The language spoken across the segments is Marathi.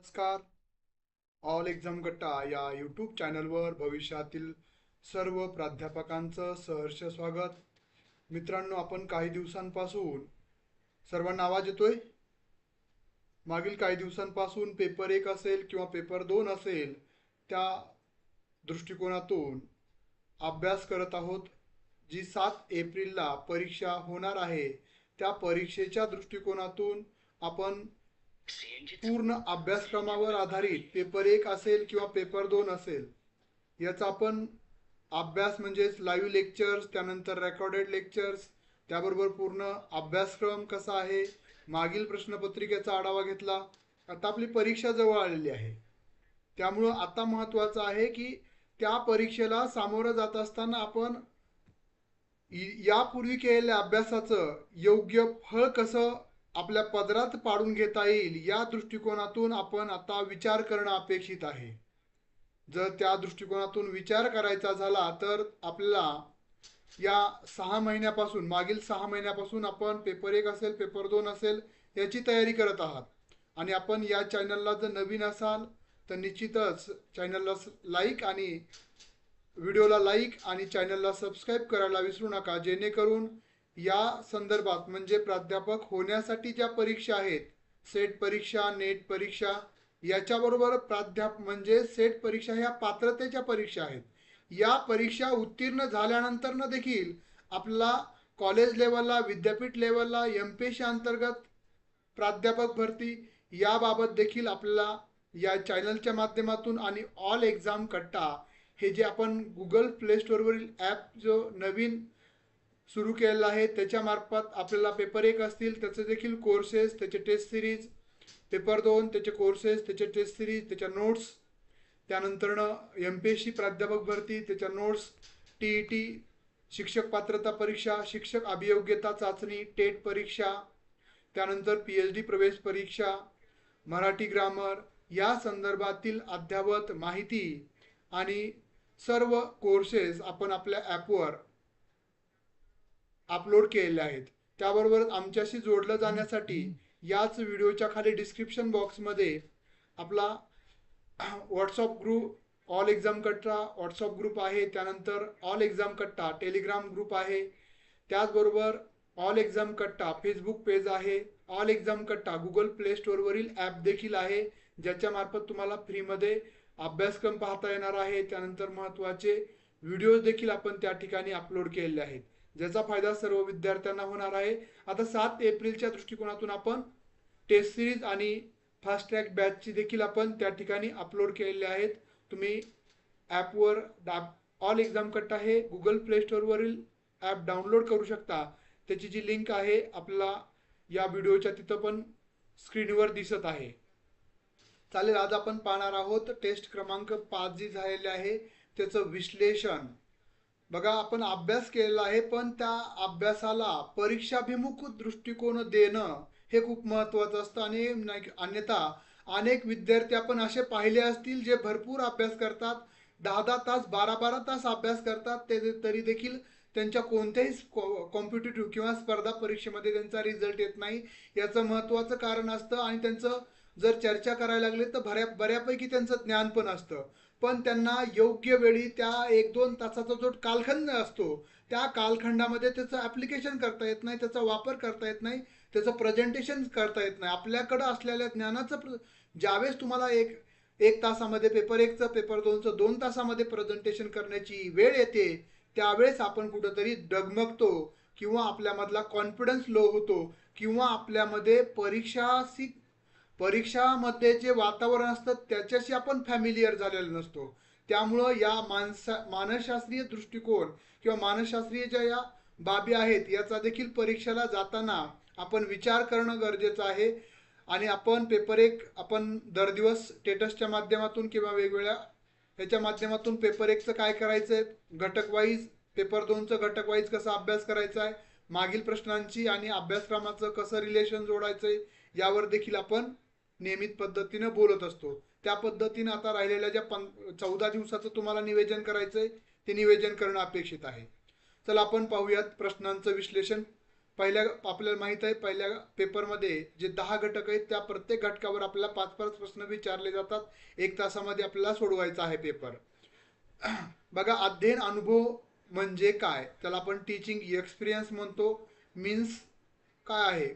नमस्कार. ऑल एक्झाम गट्टा या यूट्यूब चॅनलवर भविष्यातील सर्व प्राध्यापकांचं सहर्ष स्वागत. मित्रांनो, आपण काही दिवसांपासून सर्वांना आवाज येतोय? मागील काही दिवसांपासून पेपर 1 असेल किंवा पेपर 2 असेल, त्या दृष्टिकोनातून अभ्यास करत आहोत. जी 7 एप्रिलला परीक्षा होणार आहे, त्या परीक्षेच्या दृष्टिकोनातून आपण पूर्ण अभ्यासक्रमावर आधारित पेपर 1 असेल किंवा पेपर 2 असेल, याचा आपण अभ्यास म्हणजेच लाईव्ह लेक्चर्स, त्यानंतर रेकॉर्डेड लेक्चर्स, त्याबरोबर पूर्ण अभ्यासक्रम कसा आहे, मागील प्रश्नपत्रिकेचा आढावा घेतला. आता आपली परीक्षा जवळ आलेली आहे, त्यामुळं आता महत्त्वाचं आहे की त्या परीक्षेला सामोरं जात असताना आपण यापूर्वी केलेल्या अभ्यासाचं योग्य फळ कसं आपल्या पदरात पाडून घेता येईल, या दृष्टिकोनातून आपण आता विचार करणं अपेक्षित आहे. जर त्या दृष्टिकोनातून विचार करायचा झाला तर आपल्याला या 6 महिन्यापासून, मागील 6 महिन्यापासून आपण पेपर 1 असेल, पेपर 2 असेल, याची तयारी करत आहात. आणि आपण या चॅनलला जर नवीन असाल तर निश्चितच चॅनलला लाईक आणि व्हिडिओला लाईक आणि चॅनलला सबस्क्राईब करायला विसरू नका, जेणेकरून या संदर्भात म्हणजे प्राध्यापक होण्यासाठी ज्या परीक्षा आहेत, सेट परीक्षा, नेट परीक्षा, याच्याबरोबर म्हणजे सेट परीक्षा ह्या पात्रतेच्या परीक्षा आहेत. या परीक्षा उत्तीर्ण झाल्यानंतर देखील आपला कॉलेज लेवलला, विद्यापीठ लेवलला MPSC अंतर्गत प्राध्यापक भरती याबाबत देखील आपल्याला या चॅनलच्या माध्यमातून आणि ऑल एक्झाम कट्टा हे जे आपण गुगल प्ले स्टोअरवरील ॲप जो नवीन सुरू केलेला आहे त्याच्यामार्फत आपल्याला पेपर 1 असतील त्याचे देखील कोर्सेस, त्याचे टेस्ट सिरीज, पेपर 2 त्याचे कोर्सेस, त्याचे टेस्ट सिरीज, त्याच्या नोट्स, त्यानंतरनं MPSC प्राध्यापक भरती त्याच्या नोट्स, TET शिक्षक पात्रता परीक्षा, शिक्षक अभियोग्यता चाचणी, टेट परीक्षा, त्यानंतर PhD प्रवेश परीक्षा, मराठी ग्रामर या संदर्भातील अद्ययावत माहिती आणि सर्व कोर्सेस आपण आपल्या ॲपवर अपलोड केलेले आहेत. त्याबरोबर आमच्याशी जोडलं जाण्यासाठी याच व्हिडिओच्या खाली डिस्क्रिप्शन बॉक्समध्ये आपला व्हॉट्सअप ग्रुप, ऑल एक्झाम कट्टा व्हॉट्सअप ग्रुप आहे, त्यानंतर ऑल एक्झाम कट्टा टेलिग्राम ग्रुप आहे, त्याचबरोबर ऑल एक्झाम कट्टा फेसबुक पेज आहे, ऑल एक्झाम कट्टा गुगल प्ले स्टोअरवरील ॲप देखील आहे, ज्याच्यामार्फत तुम्हाला फ्रीमध्ये अभ्यासक्रम पाहता येणार आहे. त्यानंतर महत्त्वाचे व्हिडिओज देखील आपण त्या ठिकाणी अपलोड केलेले आहेत, ज्याचा फायदा सर्व विद्यार्थ्यांना होणार आहे. आता 7 एप्रिलच्या दृष्टिकोनातून आपण टेस्ट सिरीज आणि फास्ट ट्रॅक बॅचची देखील आपण त्या ठिकाणी अपलोड केलेले आहेत. तुम्ही ॲपवर ऑल एक्झाम कट्टा हे गुगल प्ले स्टोअरवरील ॲप डाउनलोड करू शकता. त्याची जी लिंक आहे आपल्याला या व्हिडिओच्या तिथं पण स्क्रीनवर दिसत आहे. चालेल, आज आपण पाहणार आहोत टेस्ट क्रमांक 5 जी झालेली आहे त्याचं विश्लेषण. बघा, आपण अभ्यास केलेला आहे, पण त्या अभ्यासाला परीक्षाभिमुख दृष्टिकोन देणं हे खूप महत्त्वाचं असतं. आणि अन्यथा अनेक विद्यार्थी आपण असे पाहिले असतील जे भरपूर अभ्यास करतात, 10-10 तास, 12-12 तास अभ्यास करतात, ते तरी देखील त्यांच्या कोणत्याही कॉम्पिटिटिव्ह किंवा स्पर्धा परीक्षेमध्ये त्यांचा रिझल्ट येत नाही. याचं महत्त्वाचं कारण असतं. आणि त्यांचं जर चर्चा करायला लागले तर बऱ्यापैकी त्यांचं ज्ञान पण असतं, पण त्यांना योग्य वेळी त्या 1-2 तासाचा जो कालखंड असतो त्या कालखंडामध्ये त्याचं ॲप्लिकेशन करता येत नाही, त्याचा वापर करता येत नाही, त्याचं प्रेझेंटेशन करता येत नाही. आपल्याकडं असलेल्या ज्ञानाचं ज्यावेळेस तुम्हाला एक तासामध्ये पेपर 1चं, पेपर 2चं 2 तासामध्ये प्रेझेंटेशन करण्याची वेळ येते, त्यावेळेस आपण कुठंतरी डगमगतो किंवा आपल्यामधला कॉन्फिडन्स लो होतो किंवा आपल्यामध्ये परीक्षामध्ये जे वातावरण असतं त्याच्याशी आपण फॅमिलियर झालेलो नसतो. त्यामुळं या मानसशास्त्रीय दृष्टिकोन किंवा मानसशास्त्रीय ज्या या बाबी आहेत याचा देखील परीक्षेला जाताना आपण विचार करणं गरजेचं आहे. आणि आपण पेपर 1 आपण दर दिवस स्टेटसच्या माध्यमातून किंवा वेगवेगळ्या ह्याच्या माध्यमातून पेपर 1चं काय करायचं आहे, घटक वाईज, पेपर 2चं घटक वाईज कसा अभ्यास करायचा आहे, मागील प्रश्नांची आणि अभ्यासक्रमाचं कसं रिलेशन जोडायचं आहे, यावर देखील आपण नियमित पद्धतीनं बोलत असतो. त्या पद्धतीनं आता राहिलेल्या ज्या 14 दिवसाचं तुम्हाला निवेदन करायचं आहे ते निवेदन करणं अपेक्षित आहे. चला आपण पाहूयात प्रश्नांचं विश्लेषण. आपल्याला माहित आहे पहिल्या पेपरमध्ये जे 10 घटक आहेत त्या प्रत्येक घटकावर आपल्याला 5-5 प्रश्न विचारले जातात। 1 तासामध्ये आपल्याला सोडवायचा आहे पेपर। बघा, अध्ययन अनुभव म्हणजे काय, त्याला आपण टीचिंग एक्सपिरियन्स म्हणतो। मीन्स काय आहे,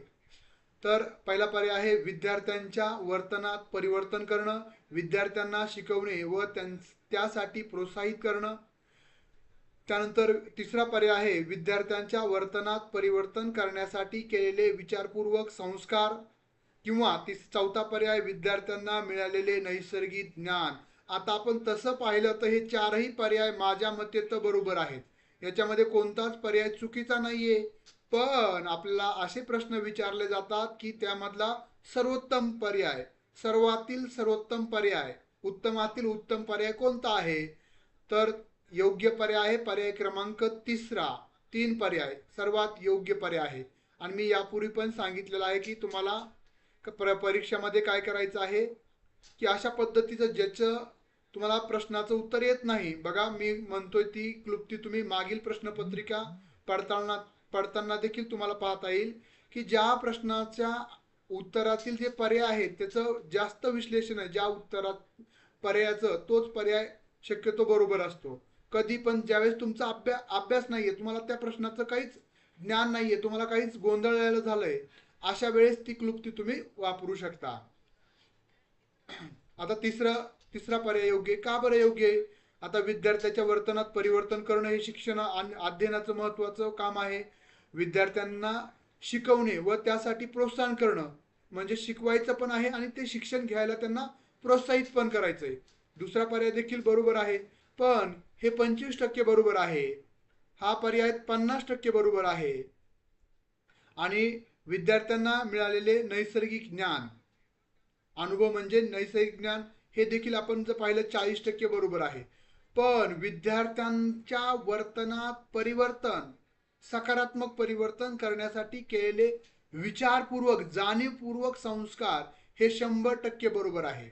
तर पहिला पर्याय आहे विद्यार्थ्यांच्या वर्तनात परिवर्तन करणं, विद्यार्थ्यांना शिकवणे व त्यासाठी प्रोत्साहित करणं। त्यानंतर तिसरा पर्याय आहे विद्यार्थ्यांच्या वर्तनात परिवर्तन करण्यासाठी केलेले विचारपूर्वक संस्कार, किंवा चौथा पर्याय विद्यार्थ्यांना मिळालेले नैसर्गिक ज्ञान। आता आपण तसं पाहिलं तर हे चारही पर्याय माझ्या मते तर बरोबर आहेत, याच्यामध्ये कोणताच पर्याय चुकीचा नाहीये। पण आपल्याला असे प्रश्न विचारले जातात की त्यामधला सर्वोत्तम पर्याय, सर्वातील सर्वोत्तम पर्याय, उत्तमातील उत्तम पर्याय कोणता आहे, तर योग्य पर्याय आहे पर्याय क्रमांक 3 पर्याय सर्वात योग्य पर्याय आहे। आणि मी यापूर्वी पण सांगितलेलं आहे की तुम्हाला परीक्षेमध्ये काय करायचं आहे की अशा पद्धतीचं ज्याचं तुम्हाला प्रश्नाचं उत्तर येत नाही, बघा मी म्हणतोय ती क्लुप्ती तुम्ही मागील प्रश्नपत्रिका पडताना देखील तुम्हाला पाहता येईल की ज्या प्रश्नाच्या उत्तरातील जे पर्याय आहेत त्याचं जास्त विश्लेषण आहे, ज्या उत्तरात पर्यायाचं तोच पर्याय शक्यतो बरोबर असतो। कधी पण ज्यावेळेस तुमचा अभ्यास नाहीये, तुम्हाला त्या प्रश्नाचं काहीच ज्ञान नाहीये, तुम्हाला काहीच गोंधळलेलं झालंय, अशा वेळेस ती क्लुप्ती तुम्ही वापरू शकता। आता तिसरा पर्याय योग्य का बरं योग्य आहे, आता विद्यार्थ्याच्या वर्तनात परिवर्तन करणं हे शिक्षण अध्ययनाचं महत्त्वाचं काम आहे। विद्यार्थ्यांना शिकवणे व त्यासाठी प्रोत्साहन करणं म्हणजे शिकवायचं पण आहे आणि ते शिक्षण घ्यायला त्यांना प्रोत्साहित पण करायचंय। दुसरा पर्याय देखील बरोबर आहे, पण हे 25% बरोबर आहे, हा पर्याय 50% बरोबर आहे। आणि विद्यार्थ्यांना मिळालेले नैसर्गिक ज्ञान, अनुभव म्हणजे नैसर्गिक ज्ञान, हे देखील आपण जर पाहिलं 40% बरोबर आहे। पण विद्यार्थ्यांच्या वर्तनात परिवर्तन, सकारात्मक परिवर्तन करण्यासाठी केलेले विचारपूर्वक जाणीवपूर्वक संस्कार हे 100% बरोबर आहे।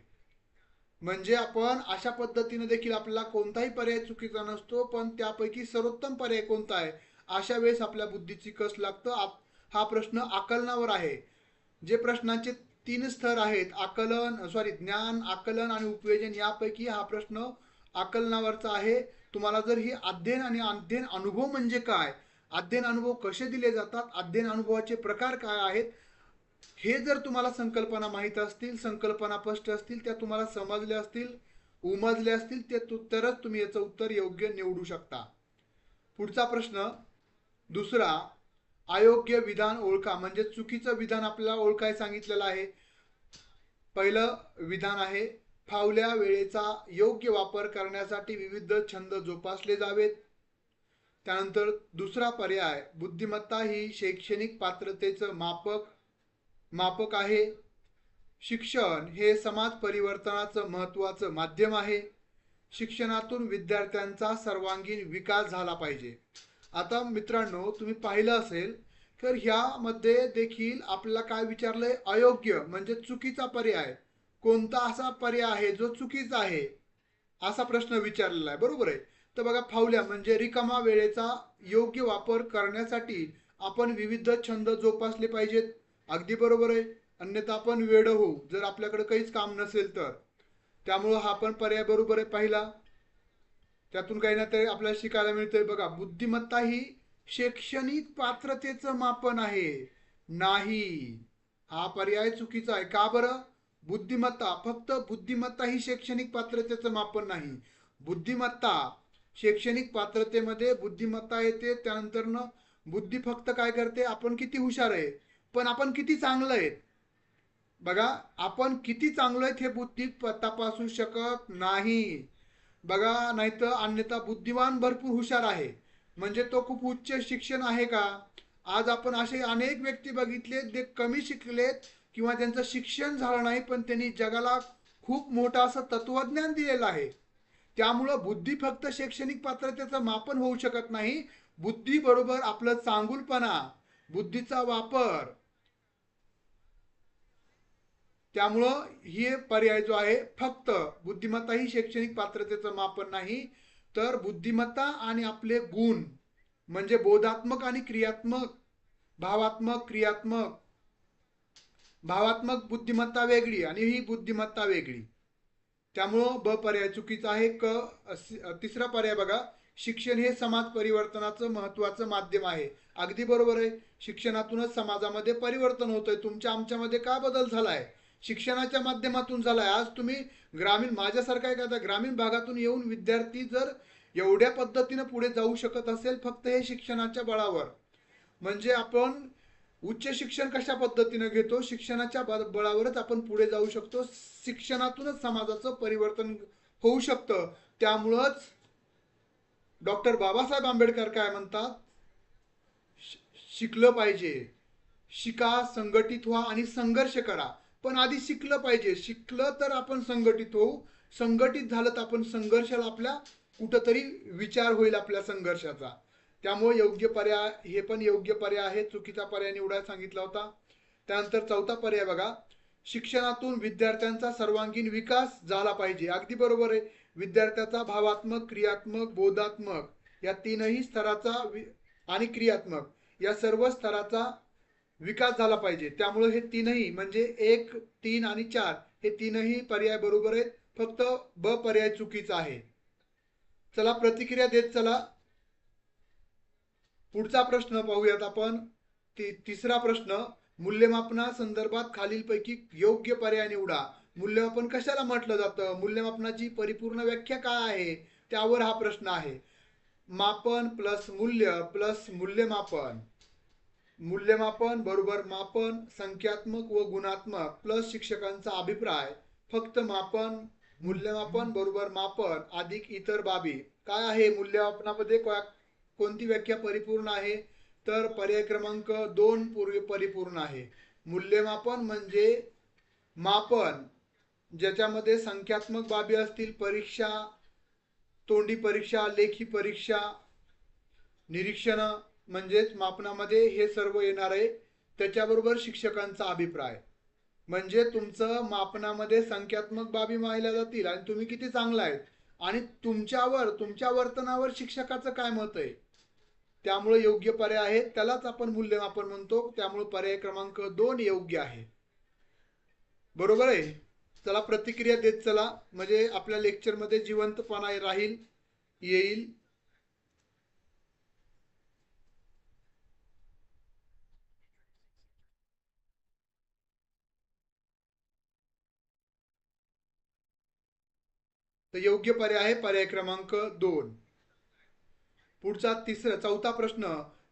म्हणजे आपण अशा पद्धतीने देखील आपल्याला कोणताही पर्याय चुकीचा नसतो, पण त्यापैकी सर्वोत्तम पर्याय कोणता आहे अशा वेळेस आपल्या बुद्धीची कस लागतं। हा प्रश्न आकलनावर आहे। जे प्रश्नाचे 3 स्तर आहेत, ज्ञान, आकलन आणि उपयोजन, यापैकी हा प्रश्न आकलनावरचा आहे। तुम्हाला जर ही अध्ययन अनुभव म्हणजे काय, अध्ययन अनुभव कसे दिले जातात, अध्ययन अनुभवाचे प्रकार काय आहेत, हे जर तुम्हाला संकल्पना माहित असतील, संकल्पना स्पष्ट असतील, त्या तुम्हाला समजल्या असतील, उमजल्या असतील, तरच तुम्ही याचं उत्तर योग्य निवडू शकता। पुढचा प्रश्न दुसरा, अयोग्य विधान ओळखा, म्हणजे चुकीचं विधान आपल्याला ओळखाय सांगितलेलं आहे। पहिलं विधान आहे फावल्या वेळेचा योग्य वापर करण्यासाठी विविध छंद जोपासले जावेत। त्यानंतर दुसरा पर्याय, बुद्धिमत्ता ही शैक्षणिक पात्रतेचं मापक आहे। शिक्षण हे समाज परिवर्तनाचं महत्त्वाचं माध्यम आहे। शिक्षणातून विद्यार्थ्यांचा सर्वांगीण विकास झाला पाहिजे। आता मित्रांनो, तुम्ही पाहिलं असेल तर ह्यामध्ये देखील आपल्याला काय विचारलंय, अयोग्य म्हणजे चुकीचा पर्याय, कोणता असा पर्याय आहे जो चुकीचा आहे असा प्रश्न विचारलेला आहे, बरोबर आहे। तर बघा, फावल्या म्हणजे रिकामा वेळेचा योग्य वापर करण्यासाठी आपण विविध छंद जोपासले पाहिजेत, अगदी बरोबर आहे, अन्यथा आपण वेड होऊ जर आपल्याकडे काहीच काम नसेल तर। त्यामुळं हा पण पर्याय बरोबर आहे पहिला। त्यातून काही ना तरी आपल्याला शिकायला मिळतंय, बघा, बुद्धिमत्ता ही शैक्षणिक पात्रतेचं मापन आहे, नाही, हा पर्याय चुकीचा आहे। का बरं, फक्त बुद्धिमत्ता ही शैक्षणिक पात्रतेचं मापन नाही। बुद्धिमत्ता, शैक्षणिक पात्रतेमध्ये बुद्धिमत्ता येते, त्यानंतर बुद्धी फक्त काय करते, आपण किती हुशार आहे, पण आपण किती चांगलं आहे, बघा, आपण किती चांगलं आहेत हे बुद्धी तपासू शकत नाही, बघा, नाहीतर अन्यथा बुद्धिमान भरपूर हुशार आहे म्हणजे तो खूप उच्च शिक्षण आहे का? आज आपण असे अनेक व्यक्ती बघितले जे कमी शिकलेत किंवा त्यांचं शिक्षण झालं नाही, पण त्यांनी जगाला खूप मोठं असं तत्वज्ञान दिलेलं आहे। त्यामुळं बुद्धी फक्त शैक्षणिक पात्रतेचं मापन होऊ शकत नाही, बुद्धी बरोबर आपलं चांगुलपणा, बुद्धीचा वापर, त्यामुळं हे पर्याय जो आहे, फक्त बुद्धिमत्ता ही शैक्षणिक पात्रतेचं मापन नाही, तर बुद्धिमत्ता आणि आपले गुण म्हणजे बोधात्मक आणि क्रियात्मक भावात्मक, क्रियात्मक. भावात्मक बुद्धिमत्ता वेगळी आणि ही बुद्धिमत्ता वेगळी. त्यामुळं ब पर्याय चुकीचा आहे. तिसरा पर्याय बघा, शिक्षण हे समाज परिवर्तनाचं महत्वाचं माध्यम आहे. अगदी बरोबर आहे. शिक्षणातूनच समाजामध्ये परिवर्तन होतंय. तुमच्या आमच्यामध्ये का बदल झालाय? शिक्षणाच्या माध्यमातून झालाय. आज तुम्ही माझ्यासारखा एखादा ग्रामीण भागातून येऊन विद्यार्थी जर एवढ्या पद्धतीनं पुढे जाऊ शकत असेल फक्त हे शिक्षणाच्या बळावर, म्हणजे आपण उच्च शिक्षण कशा पद्धतीने घेतो? शिक्षणाच्या बळावरच आपण पुढे जाऊ शकतो. शिक्षणातूनच समाजाचं परिवर्तन होऊ शकतं. त्यामुळंच डॉक्टर बाबासाहेब आंबेडकर काय म्हणतात? शिकलं पाहिजे, शिका, संघटित व्हा आणि संघर्ष करा. पण आधी शिकलं पाहिजे. शिकलं तर आपण संघटित होऊ. संघटित झालं तर आपण संघर्षाला आपल्या कुठंतरी विचार होईल आपल्या संघर्षाचा. त्यामुळे योग्य पर्याय, हे पण योग्य पर्याय आहे. चुकीचा पर्याय निवडायला सांगितला होता. त्यानंतर चौथा पर्याय बघा, शिक्षणातून विद्यार्थ्यांचा सर्वांगीण विकास झाला पाहिजे. अगदी बरोबर आहे. विद्यार्थ्याचा भावात्मक, क्रियात्मक, बोधात्मक या तीनही स्तराचा आणि क्रियात्मक या सर्व स्तराचा विकास झाला पाहिजे. त्यामुळे हे तीनही म्हणजे 1, 3 आणि 4 हे तीनही पर्याय बरोबर आहेत. फक्त ब पर्याय चुकीचा आहे. चला प्रतिक्रिया देत चला. पुढचा प्रश्न पाहूयात आपण. तिसरा प्रश्न, मूल्यमापना संदर्भात खालीलपैकी योग्य पर्याय निवडा. मूल्यमापन कशाला म्हटलं जातं? मूल्यमापनाची परिपूर्ण व्याख्या काय आहे? त्यावर हा प्रश्न आहे. मापन प्लस मूल्य प्लस मूल्यमापन. मूल्यमापन बरोबर मापन, संख्यात्मक व गुणात्मक प्लस शिक्षकांचा अभिप्राय. फक्त मापन, मूल्यमापन बरोबर मापन अधिक इतर बाबी. काय आहे मूल्यमापनामध्ये? कोणती व्याख्या परिपूर्ण आहे? तर पर्याय क्रमांक 2 परिपूर्ण आहे. मूल्यमापन म्हणजे मापन ज्याच्यामध्ये संख्यात्मक बाबी असतील, परीक्षा, तोंडी परीक्षा, लेखी परीक्षा, निरीक्षण, म्हणजेच मापनामध्ये हे सर्व येणार आहे. त्याच्याबरोबर शिक्षकांचा अभिप्राय, म्हणजे तुमचं मापनामध्ये संख्यात्मक बाबी मानल्या जातील आणि तुम्ही किती चांगला आहेत आणि तुमच्या वर्तनावर शिक्षकाचं काय मत आहे. त्यामुळे योग्य पर्याय आहे, त्यालाच आपण मूल्यमापन म्हणतो. त्यामुळे पर्याय क्रमांक 2 योग्य आहे. बरोबर आहे. चला प्रतिक्रिया देत चला, म्हणजे आपल्या लेक्चरमध्ये जिवंतपणा येईल. तर योग्य पर्याय आहे पर्याय क्रमांक 2. पुढचा चौथा प्रश्न,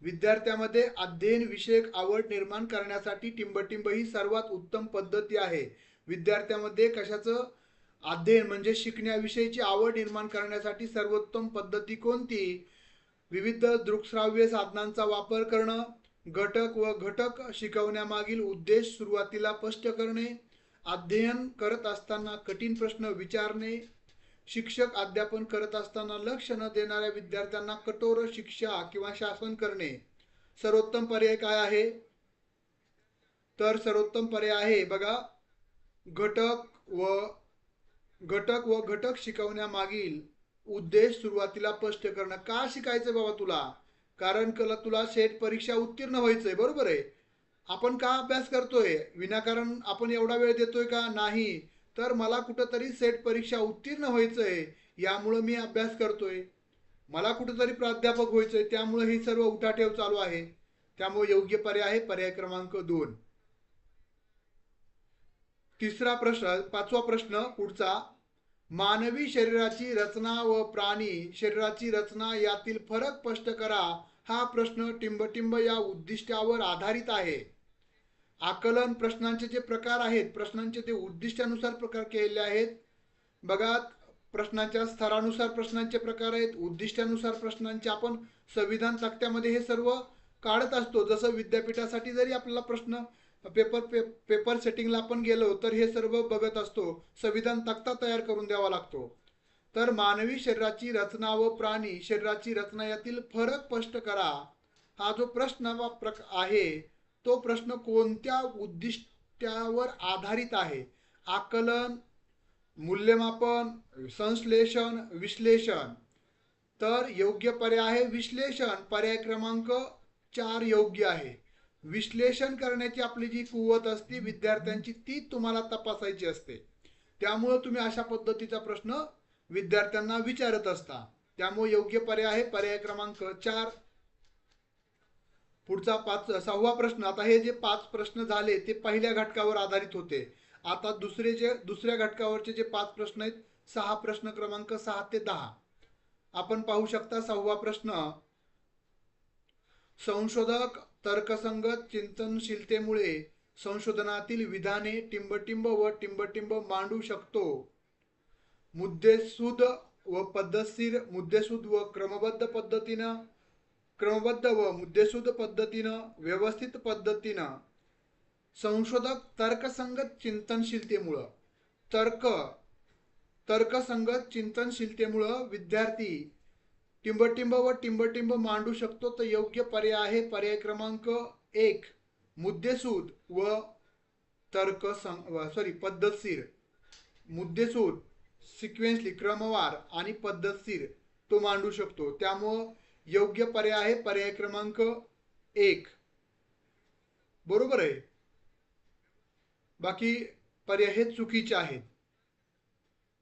विद्यार्थ्यामध्ये अध्ययन विषयक आवड निर्माण करण्यासाठी टिंबटिंब ही सर्वात उत्तम पद्धती आहे. विद्यार्थ्यामध्ये कशाचं अध्ययन म्हणजे शिकण्याविषयीची आवड निर्माण करण्यासाठी सर्वोत्तम पद्धती कोणती? विविध दृकश्राव्य साधनांचा वापर करणं, घटक शिकवण्यामागील उद्देश सुरुवातीला स्पष्ट करणे, अध्ययन करत असताना कठीण प्रश्न विचारणे, शिक्षक अध्यापन करत असताना लक्ष न देणाऱ्या विद्यार्थ्यांना कठोर शिक्षा किंवा शासन करणे. सर्वोत्तम पर्याय काय आहे? तर सर्वोत्तम पर्याय आहे बघा, घटक शिकवण्यामागील उद्देश सुरुवातीला स्पष्ट करणं. का शिकायचं बाबा तुला? कारण तुला सेट परीक्षा उत्तीर्ण व्हायचंय. बरोबर आहे. आपण का अभ्यास करतोय? विनाकारण आपण एवढा वेळ देतोय का? नाही. तर मला कुठंतरी सेट परीक्षा उत्तीर्ण व्हायचंय, यामुळं मी अभ्यास करतोय. मला कुठंतरी प्राध्यापक व्हायचंय, त्यामुळे ही सर्व उठाठेव चालू आहे. त्यामुळे योग्य पर्याय आहे पर्याय क्रमांक 2. पाचवा प्रश्न पुढचा, मानवी शरीराची रचना व प्राणी शरीराची रचना यातील फरक स्पष्ट करा. हा प्रश्न टिंबटिंब या उद्दिष्टावर आधारित आहे. आकलन प्रश्नांचे जे प्रकार आहेत, प्रश्नांचे ते उद्दिष्टानुसार प्रकार केलेले आहेत. बघा, प्रश्नाच्या स्तरानुसार प्रश्नांचे प्रकार आहेत, उद्दिष्टानुसार प्रश्नांचे. आपण संविधान तक्त्यामध्ये हे सर्व काढत असतो. जसं विद्यापीठासाठी जरी आपल्याला प्रश्न पेपर सेटिंगला आपण गेलो तर हे सर्व बघत असतो. संविधान तक्ता तयार करून द्यावा लागतो. तर मानवी शरीराची रचना व प्राणी शरीराची रचना यातील फरक स्पष्ट करा. हा जो प्रश्न आहे तो प्रश्न कोणत्या उद्दिष्टावर आधारित आहे? आकलन, मूल्यमापन, संश्लेषण, विश्लेषण. तर योग्य पर्याय आहे विश्लेषण. पर्याय क्रमांक 4 योग्य आहे. विश्लेषण करण्याची आपली जी कुवत असते विद्यार्थ्यांची, ती तुम्हाला तपासायची असते. त्यामुळे तुम्ही अशा पद्धतीचा प्रश्न विद्यार्थ्यांना विचारत असता. त्यामुळे योग्य पर्याय आहे पर्याय क्रमांक 4. पुढचा 6वा प्रश्न. आता हे जे 5 प्रश्न झाले ते पहिल्या घटकावर आधारित होते. आता दुसऱ्या घटकावरचे जे 5 प्रश्न आहेत, 6 प्रश्न क्रमांक 6 ते 10 आपण पाहू शकता. 6वा प्रश्न. संशोधक तर्कसंगत चिंतनशीलतेमुळे संशोधनातील विधाने टिंबटिंब व टिंबटिंब मांडू शकतो. मुद्देसूद व पद्धतशीर, मुद्देसूद व क्रमबद्ध व मुद्देसूद पद्धतीनं, व्यवस्थित पद्धतीनं. संशोधक तर्कसंगत चिंतनशीलतेमुळं, तर्कसंगत चिंतनशीलतेमुळं विद्यार्थी टिंबटिंब व टिंबटिंब मांडू शकतो. तर योग्य पर्याय आहे पर्याय क्रमांक 1. मुद्देसूद व पद्धतशीर. मुद्देसूद, सिक्वेन्सली, क्रमवार आणि पद्धतशीर तो मांडू शकतो. त्यामुळं योग्य पर्याय आहे पर्याय क्रमांक 1. बरोबर आहे. बाकी पर्याय हे चुकीचे आहेत.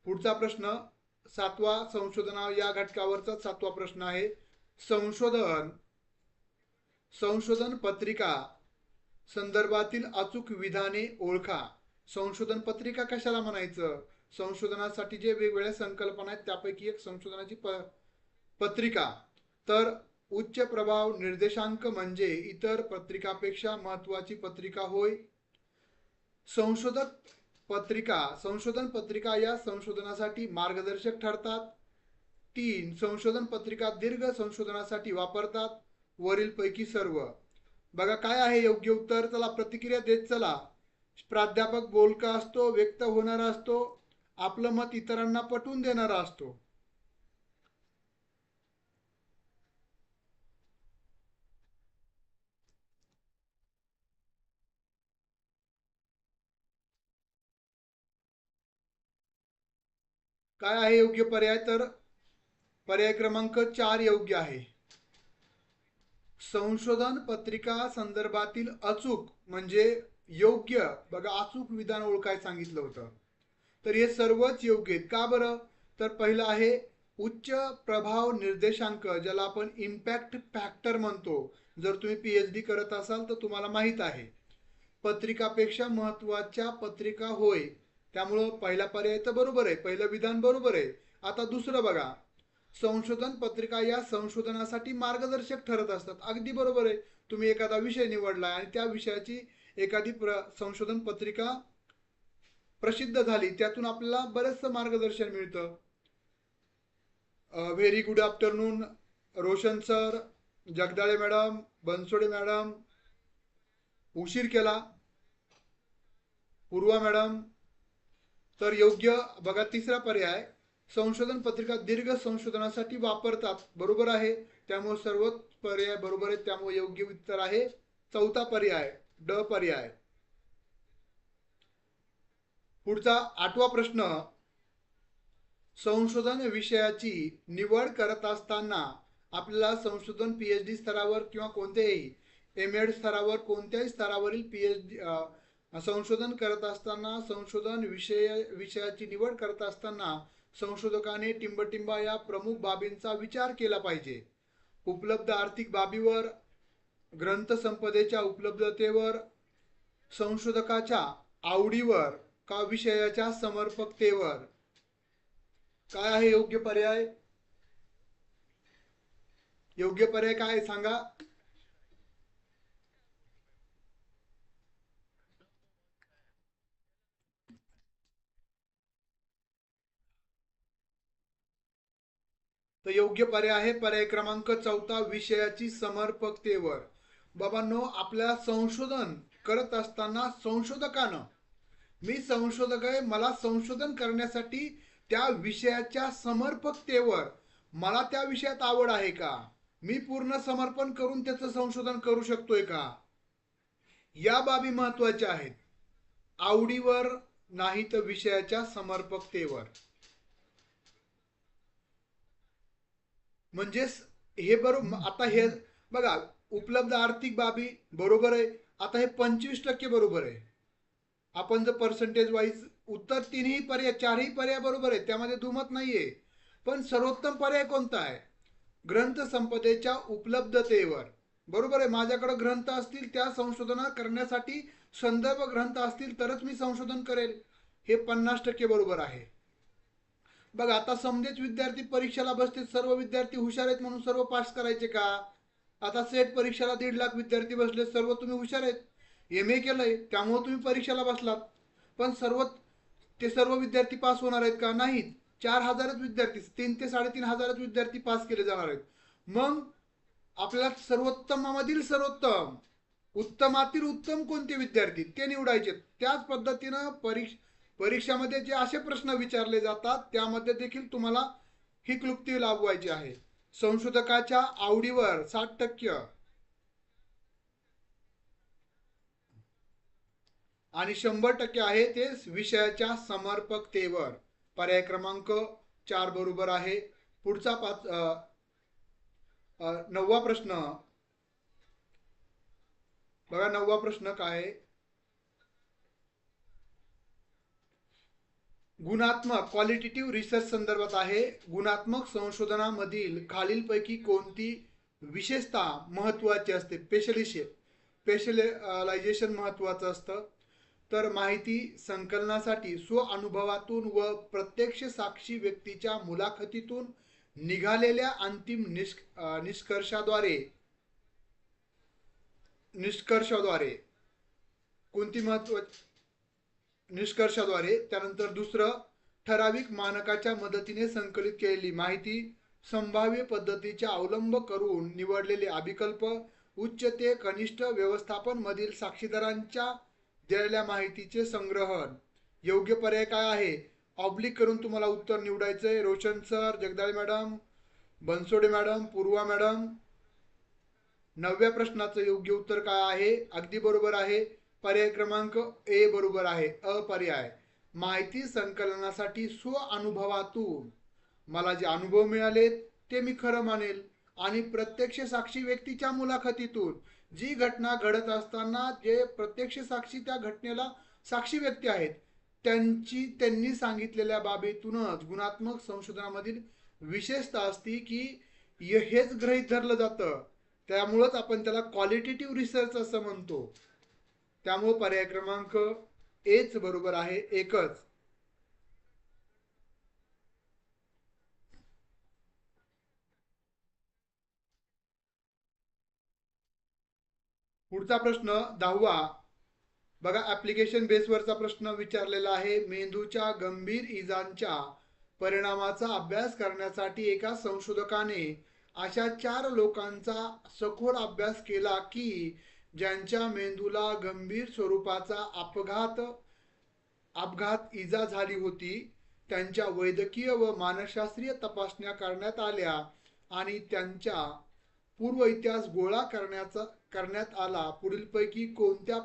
पुढचा प्रश्न 7वा संशोधना या घटकावरचा 7वा प्रश्न आहे. संशोधन पत्रिका संदर्भातील अचूक विधाने ओळखा. संशोधन पत्रिका कशाला म्हणायचं? संशोधनासाठी जे वेगवेगळ्या संकल्पना आहेत त्यापैकी एक संशोधनाची पत्रिका. तर उच्च प्रभाव निर्देशांक म्हणजे इतर पत्रिकापेक्षा महत्वाची पत्रिका होय. संशोधन पत्रिका या संशोधनासाठी मार्गदर्शक ठरतात. 3. संशोधन पत्रिका दीर्घ संशोधनासाठी वापरतात. वरील पैकी सर्व. बघा काय आहे योग्य उत्तर. चला प्रतिक्रिया देत चला. प्राध्यापक बोलका असतो, व्यक्त होणारा असतो, आपलं मत इतरांना पटवून देणारा असतो. काय आहे योग्य पर्याय? तर पर्याय क्रमांक 4 योग्य आहे. संशोधन पत्रिका संदर्भातील अचूक म्हणजे योग्य. बघा अचूक विधान ओळखाय सांगितलं होतं. तर हे सर्वच योग्य आहेत. का बरं? तर पहिलं आहे उच्च प्रभाव निर्देशांक, ज्याला आपण इम्पॅक्ट फॅक्टर म्हणतो. जर तुम्ही PhD करत असाल तर तुम्हाला माहित आहे. पत्रिकापेक्षा महत्वाच्या पत्रिका होय. त्यामुळं पहिला पर्याय तर बरोबर आहे, पहिलं विधान बरोबर आहे. आता दुसरं बघा. संशोधन पत्रिका या संशोधनासाठी मार्गदर्शक ठरत असतात. अगदी बरोबर आहे. तुम्ही एखादा विषय निवडला आणि त्या विषयाची एखादी संशोधन पत्रिका प्रसिद्ध झाली, त्यातून आपल्याला बरेचसं मार्गदर्शन मिळतं. Very good afternoon Roshan sir, Jagdale madam, Bansode madam, उशीर केला पूर्वा मॅडम. तर योग्य बघा तिसरा पर्याय. संशोधन पत्रिका दीर्घ संशोधनासाठी वापरतात. बरोबर आहे. त्यामुळे सर्वच पर्याय बरोबर आहेत. त्यामुळे योग्य उत्तर आहे 4था पर्याय, ड पर्याय. पुढचा 8वा प्रश्न. संशोधन विषयाची निवड करत असताना आपल्याला संशोधन PhD स्तरावर किंवा कोणत्याही MAd स्तरावर कोणत्याही स्तरावरील संशोधन करत असताना संशोधन विषयाची निवड करत असताना संशोधकाने टिंबटिंबा या प्रमुख बाबींचा विचार केला पाहिजे. उपलब्ध आर्थिक बाबीवर, ग्रंथसंपदेच्या उपलब्धतेवर, संशोधकाच्या आवडीवर का विषयाच्या समर्पकतेवर. काय आहे योग्य पर्याय? योग्य पर्याय काय सांगा? तर योग्य पर्याय आहे पर्याय क्रमांक 4, विषयाची समर्पकतेवर. बाबांनो, आपल्या संशोधन करत असताना संशोधकानं, मी संशोधक आहे, मला संशोधन करण्यासाठी त्या विषयाच्या समर्पकतेवर, मला त्या विषयात आवड आहे का, मी पूर्ण समर्पण करून त्याचं संशोधन करू शकतोय का, या बाबी महत्वाच्या आहेत. आवडीवर नाही तर विषयाच्या समर्पकतेवर. म्हणजे हे बरोबर. आता हे बघा, उपलब्ध आर्थिक बाबी बरोबर आहे. आता हे 25% बरोबर आहे. आपण जर पर्सेंटेज वाईज उत्तर तीनही पर्याय चारही पर्याय बरोबर आहे, त्यामध्ये दुमत नाहीये. पण सर्वोत्तम पर्याय कोणता आहे? ग्रंथ संपदेच्या उपलब्धतेवर. बरोबर आहे, माझ्याकडे ग्रंथ असतील त्या संशोधन करण्यासाठी संदर्भ ग्रंथ असतील तरच मी संशोधन करेल. हे 50% बरोबर आहे. बघ आता समजेच विद्यार्थी परीक्षेला बसते, सर्व विद्यार्थी हुशार आहेत म्हणून सर्व पास करायचे का? आता सेट परीक्षेला 1.5 लाख विद्यार्थी बसले, सर्व तुम्ही हुशार आहेत, MA केलंय त्यामुळे तुम्ही परीक्षेला बसलात, पण ते सर्व विद्यार्थी पास होणार आहेत का? नाहीत. 4,000च विद्यार्थी, 3,000 ते 3,500 विद्यार्थी पास केले जाणार आहेत. मग आपल्याला सर्वोत्तमामधील सर्वोत्तम, उत्तमातील उत्तम कोणते विद्यार्थी ते निवडायचे. त्याच पद्धतीनं परीक्षामध्ये जे असे प्रश्न विचारले जातात त्यामध्ये देखील तुम्हाला ही क्लुप्ती लाभवायची आहे. संशोधकाच्या आवडीवर 60% आणि 100% आहे ते विषयाच्या समर्पकतेवर. पर्याय क्रमांक 4 बरोबर आहे. पुढचा 9वा प्रश्न बघा. 9वा प्रश्न काय आहे? गुणात्मक क्वालिटेटिव्ह रिसर्च संदर्भात आहे. गुणात्मक संशोधनामधील खालीलपैकी कोणती विशेषता महत्वाची असते? स्पेशलायझेशन महत्वाचं असतं. तर माहिती संकलनासाठी स्व अनुभवातून व प्रत्यक्ष साक्षी व्यक्तीच्या मुलाखतीतून निघालेल्या अंतिम निष्कर्षाद्वारे कोणती निष्कर्षाद्वारे. त्यानंतर दुसरं, ठराविक मानकाच्या मदतीने संकलित केलेली माहिती, संभाव्य पद्धतीचा अवलंब करून निवडलेले अभिकल्प, उच्च ते कनिष्ठ व्यवस्थापन मधील साक्षीदारांच्या दिलेल्या माहितीचे संग्रहण. योग्य पर्याय काय आहे? ऑब्लिक करून तुम्हाला उत्तर निवडायचंय. Roshan sir, Jagdale madam, Bansode madam, Purva madam. 9व्या प्रश्नाचं योग्य उत्तर काय आहे? अगदी बरोबर आहे. पर्याय क्रमांक ए बरोबर आहे. पर्याय. माहिती संकलनासाठी स्व अनुभवातून मला जे अनुभव मिळाले ते मी खरं मानेल, आणि प्रत्यक्ष साक्षी व्यक्तीच्या मुलाखतीतून जी घटना घडत असताना जे प्रत्यक्ष साक्षी त्या घटनेला साक्षी व्यक्ती आहेत त्यांनी सांगितलेल्या बाबीतूनच गुणात्मक संशोधनामधील विशेषता असती की हेच गृहीत धरलं जातं. त्यामुळंच आपण त्याला क्वालिटेटिव्ह रिसर्च असं म्हणतो. त्यामुळे पर्याय क्रमांक एच बरोबर आहे. एकच. पुढचा प्रश्न 10वा बघा. ऍप्लिकेशन बेसवरचा प्रश्न विचारलेला आहे. मेंदूच्या गंभीर इजांच्या परिणामाचा अभ्यास करण्यासाठी एका संशोधकाने अशा 4 लोकांचा सखोल अभ्यास केला की ज्यांच्या मेंदूला गंभीर स्वरूपाचा अपघात इजा झाली होती. त्यांच्या वैद्यकीय व मानसशास्त्रीय तपासण्या करण्यात आल्या आणि त्यांच्या पूर्व इतिहास गोळा करण्यात आला. पुढीलपैकी कोणत्या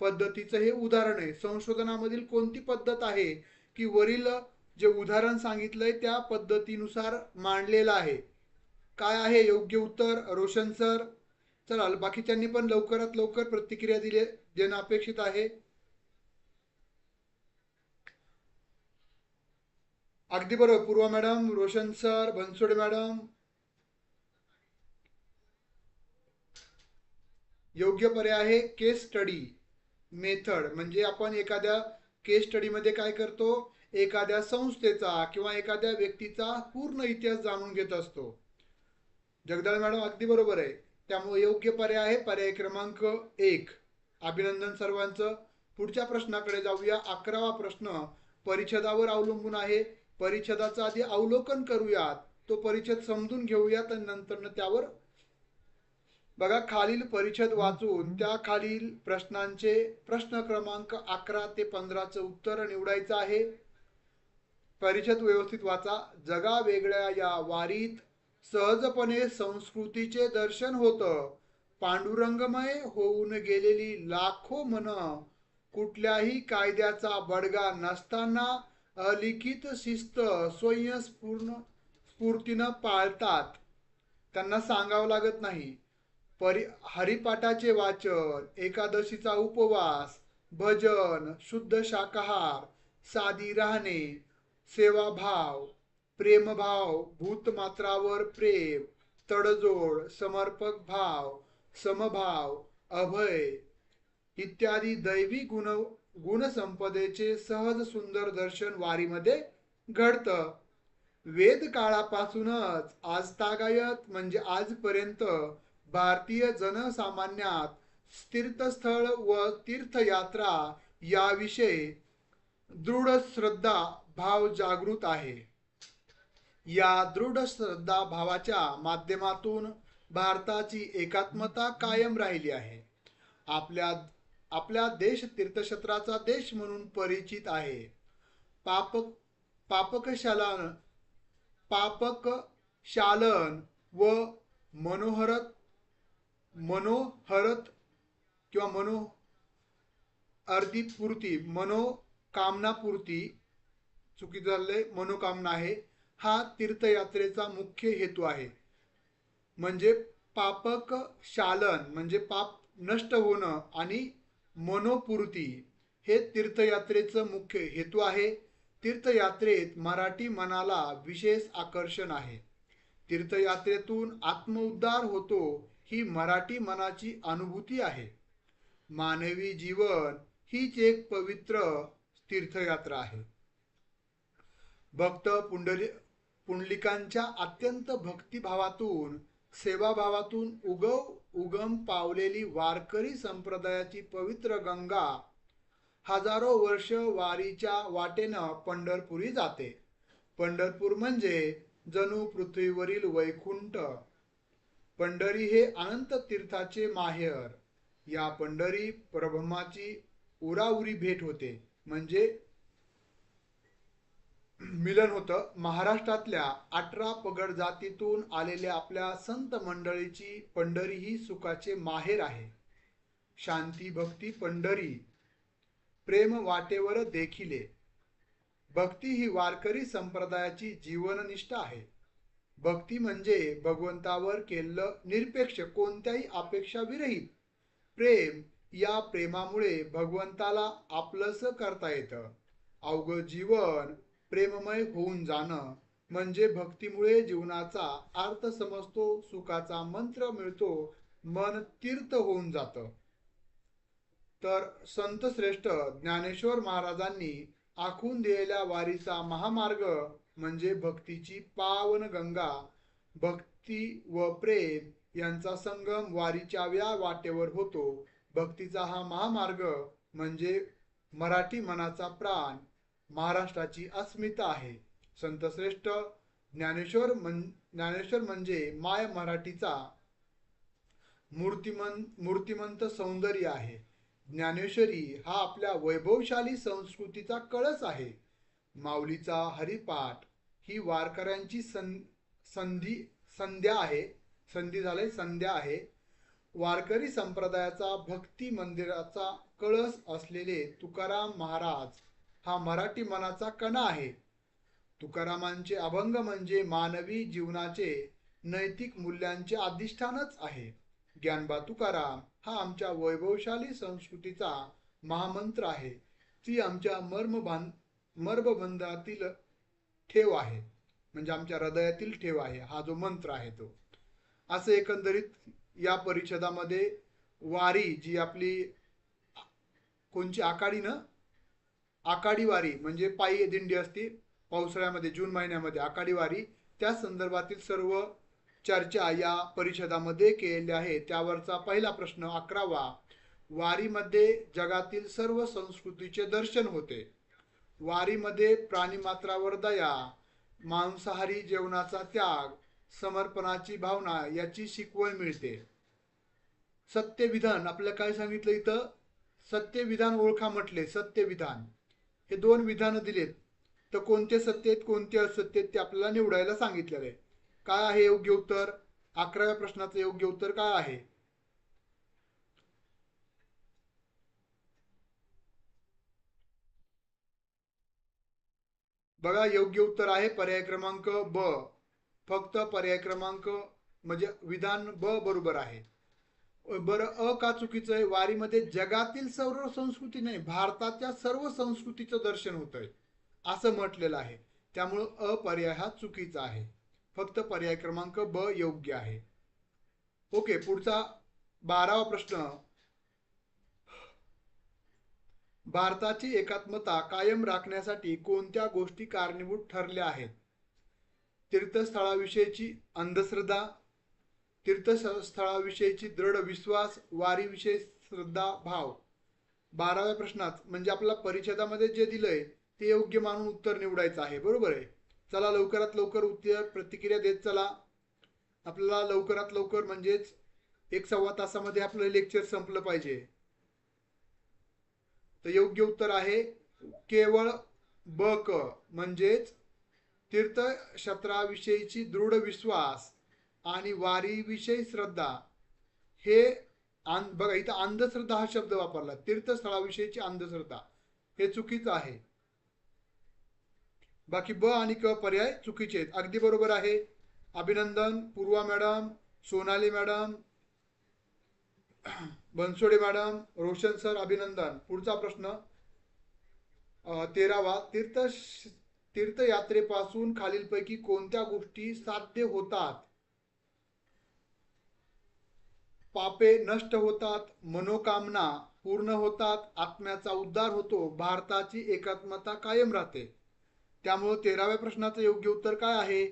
पद्धतीचं हे उदाहरण आहे? संशोधनामधील कोणती पद्धत आहे की वरील जे उदाहरण सांगितलंय त्या पद्धतीनुसार मांडलेलं आहे? काय आहे योग्य उत्तर? रोशन सर. चला, बाकीच्यांनी पण लवकरात लवकर प्रतिक्रिया देणं अपेक्षित आहे. अगदी बरोबर. Purva madam, Roshan sir, Bansode madam. योग्य पर्याय आहे केस स्टडी मेथड. म्हणजे आपण एखाद्या केस स्टडीमध्ये काय करतो? एखाद्या संस्थेचा किंवा एखाद्या व्यक्तीचा पूर्ण इतिहास जाणून घेत असतो. जगदाळे मॅडम अगदी बरोबर आहे. त्यामुळे योग्य पर्याय आहे पर्याय क्रमांक 1. अभिनंदन सर्वांचं. पुढच्या प्रश्नाकडे जाऊया. 11वा प्रश्न परिच्छेदावर अवलंबून आहे. परिच्छेदाचा आधी अवलोकन करूयात, तो परिच्छेद समजून घेऊयात आणि नंतर त्यावर बघा. खालील परिच्छेद वाचून त्या खालील प्रश्नांचे प्रश्न क्रमांक 11 ते 15चं उत्तर निवडायचं आहे. परिच्छेद व्यवस्थित वाचा. जगा वेगळ्या या वारीत सहजपणे संस्कृतीचे दर्शन होतं. पांडुरंगमय होऊन गेलेली लाखो मन कुठल्याही कायद्याचा बडगा नसताना अलिखित शिस्त स्वयंस्फूर्तीनं पाळतात. त्यांना सांगावं लागत नाही. हरिपाठाचे वाचन, एकादशीचा उपवास, भजन, शुद्ध शाकाहार, साधी राहणे, सेवाभाव, प्रेमभाव, भूतमात्रावर प्रेम, तडजोड, समर्पक भाव, समभाव, अभय इत्यादी दैवी गुणसंपदेचे सहज सुंदर दर्शन वारीमध्ये घडतं. वेद काळापासूनच आजतागायत म्हणजे आजपर्यंत भारतीय जनसामान्यात तीर्थस्थळ व तीर्थयात्रा याविषयी दृढ श्रद्धा भाव जागृत आहे. या दृढ श्रद्धा भावाच्या माध्यमातून भारताची एकात्मता कायम राहिली आहे. आपल्या आपल्या देश तीर्थक्षेत्राचा देश म्हणून परिचित आहे. पाप पापकशालन पापकशालन व मनोहरत मनोहरत किंवा अर्धीपूर्ती मनोकामनापूर्ती चुकीचं झालंय, मनोकामना आहे हा तीर्थयात्रेचा मुख्य हेतू आहे. म्हणजे पापक शालन म्हणजे पाप नष्ट होणं आणि मनोपूर्ती हे तीर्थयात्रेचं मुख्य हेतू आहे. तीर्थयात्रेत मराठी मनाला विशेष आकर्षण आहे. तीर्थयात्रेतून आत्मउद्धार होतो ही मराठी मनाची अनुभूती आहे. मानवी जीवन हीच एक पवित्र तीर्थयात्रा आहे. भक्त पुंडलिकांच्या अत्यंत भक्तिभावातून सेवाभावातून उगम पावलेली वारकरी संप्रदायाची पवित्र गंगा हजारो वर्ष वारीच्या वाटेनं पंढरपुरी जाते. पंढरपूर म्हणजे जणू पृथ्वीवरील वैकुंठ. पंढरी हे अनंत तीर्थाचे माहेर. या पंढरी परब्रह्माची उराउरी भेट होते म्हणजे मिलन होतं. महाराष्ट्रातल्या 18 पगड जातीतून आलेल्या आपल्या संत मंडळीची पंढरी ही सुखाचे माहेर आहे. शांती भक्ती पंढरी प्रेम वाटेवर देखिले. भक्ती ही वारकरी संप्रदायाची जीवननिष्ठा आहे. भक्ती म्हणजे भगवंतावर केलेलं निरपेक्ष कोणत्याही अपेक्षा विरहित प्रेम. या प्रेमामुळे भगवंताला आपलंसं करता येतं. अवघं जीवन प्रेममय होऊन जाणं म्हणजे भक्तीमुळे जीवनाचा अर्थ समजतो, सुखाचा मंत्र मिळतो, मन तीर्थ होऊन जातं. तर संत श्रेष्ठ ज्ञानेश्वर महाराजांनी आखून दिलेल्या वारीचा महामार्ग म्हणजे भक्तीची पावन गंगा. भक्ती व प्रेम यांचा संगम वारीच्या या वाटेवर होतो. भक्तीचा हा महामार्ग म्हणजे मराठी मनाचा प्राण, महाराष्ट्राची अस्मिता आहे. संतश्रेष्ठ ज्ञानेश्वर म्हणजे माय मराठीचा मूर्तिमंत सौंदर्य आहे. ज्ञानेश्वरी हा आपल्या वैभवशाली संस्कृतीचा कळस आहे. माऊलीचा हरिपाठ ही वारकऱ्यांची संध्या आहे. वारकरी संप्रदायाचा भक्ती मंदिराचा कळस असलेले तुकाराम महाराज हा मराठी मनाचा कणा आहे. तुकारामांचे अभंग म्हणजे मानवी जीवनाचे नैतिक मूल्यांचे अधिष्ठानच आहे. ज्ञानबा तुकाराम हा आमच्या वैभवशाली संस्कृतीचा महामंत्र आहे. ती आमच्या मर्मबंधातील ठेव आहे म्हणजे आमच्या हृदयातील ठेव आहे. हा जो मंत्र आहे तो असं एकंदरीत या परिषदामध्ये वारी जी आपली कोणची आकाडी वारी म्हणजे पायी दिंडी असते पावसाळ्यामध्ये जून महिन्यामध्ये आकाडी वारी, त्या संदर्भातील सर्व चर्चा या परिषदामध्ये केलेल्या आहे. त्यावरचा पहिला प्रश्न 11वा, वारीमध्ये जगातील सर्व संस्कृतीचे दर्शन होते. वारीमध्ये प्राणीमात्रावर दया, मांसाहारी जेवणाचा त्याग, समर्पणाची भावना याची शिकवण मिळते. सत्यविधान आपल्याला काय सांगितलं इथं, सत्यविधान ओळखा म्हटले. सत्यविधान हे 2 विधान दिलेत, तर कोणते सत्य आहेत कोणते असत्य आहेत ते आपल्याला निवडायला सांगितलेलं आहे. काय आहे योग्य उत्तर? 11व्या प्रश्नाचं योग्य उत्तर काय आहे? बघा योग्य उत्तर आहे पर्याय क्रमांक ब. फक्त पर्याय क्रमांक म्हणजे विधान ब बरोबर आहे. बरं, का चुकीचं आहे? वारीमध्ये जगातील सर्व संस्कृती नाही, भारताच्या सर्व संस्कृतीचं दर्शन होतंय असं म्हटलेलं आहे. त्यामुळं पर्याय हा चुकीचा आहे. फक्त पर्याय क्रमांक ब योग्य आहे. ओके, पुढचा 12वा प्रश्न. भारताची एकात्मता कायम राखण्यासाठी कोणत्या गोष्टी कारणीभूत ठरल्या आहेत? तीर्थस्थळाविषयीची अंधश्रद्धा, तीर्थस्थळाविषयीची दृढ विश्वास, वारीविषयी श्रद्धा भाव. 12व्या प्रश्नात म्हणजे आपल्या परिच्छेदामध्ये जे दिलंय ते योग्य मानून उत्तर निवडायचं आहे. बरोबर आहे. चला लवकरात लवकर उत्तर प्रतिक्रिया देत चला. आपल्याला लवकरात लवकर म्हणजेच 1-1.25 तासामध्ये आपलं लेक्चर संपलं पाहिजे. तर योग्य उत्तर आहे केवळ ब क म्हणजेच तीर्थक्षेत्राविषयीची दृढ विश्वास आणि वारीविषयी श्रद्धा. हे बघा इथं अंधश्रद्धा हा शब्द वापरला, तीर्थस्थळाविषयीची अंधश्रद्धा, हे चुकीचं आहे. बाकी ब आणि क पर्याय चुकीचे आहेत. अगदी बरोबर आहे. अभिनंदन Purva madam, Sonali madam, Bansode madam, Roshan sir, अभिनंदन. पुढचा प्रश्न 13वा. तीर्थयात्रेपासून खालीलपैकी कोणत्या गोष्टी साध्य होतात? पापे नष्ट होतात, मनोकामना पूर्ण होतात, आत्म्याचा उद्धार होतो, भारताची एकात्मता कायम राहते. त्यामुळे 13व्या प्रश्नाचं योग्य उत्तर काय आहे?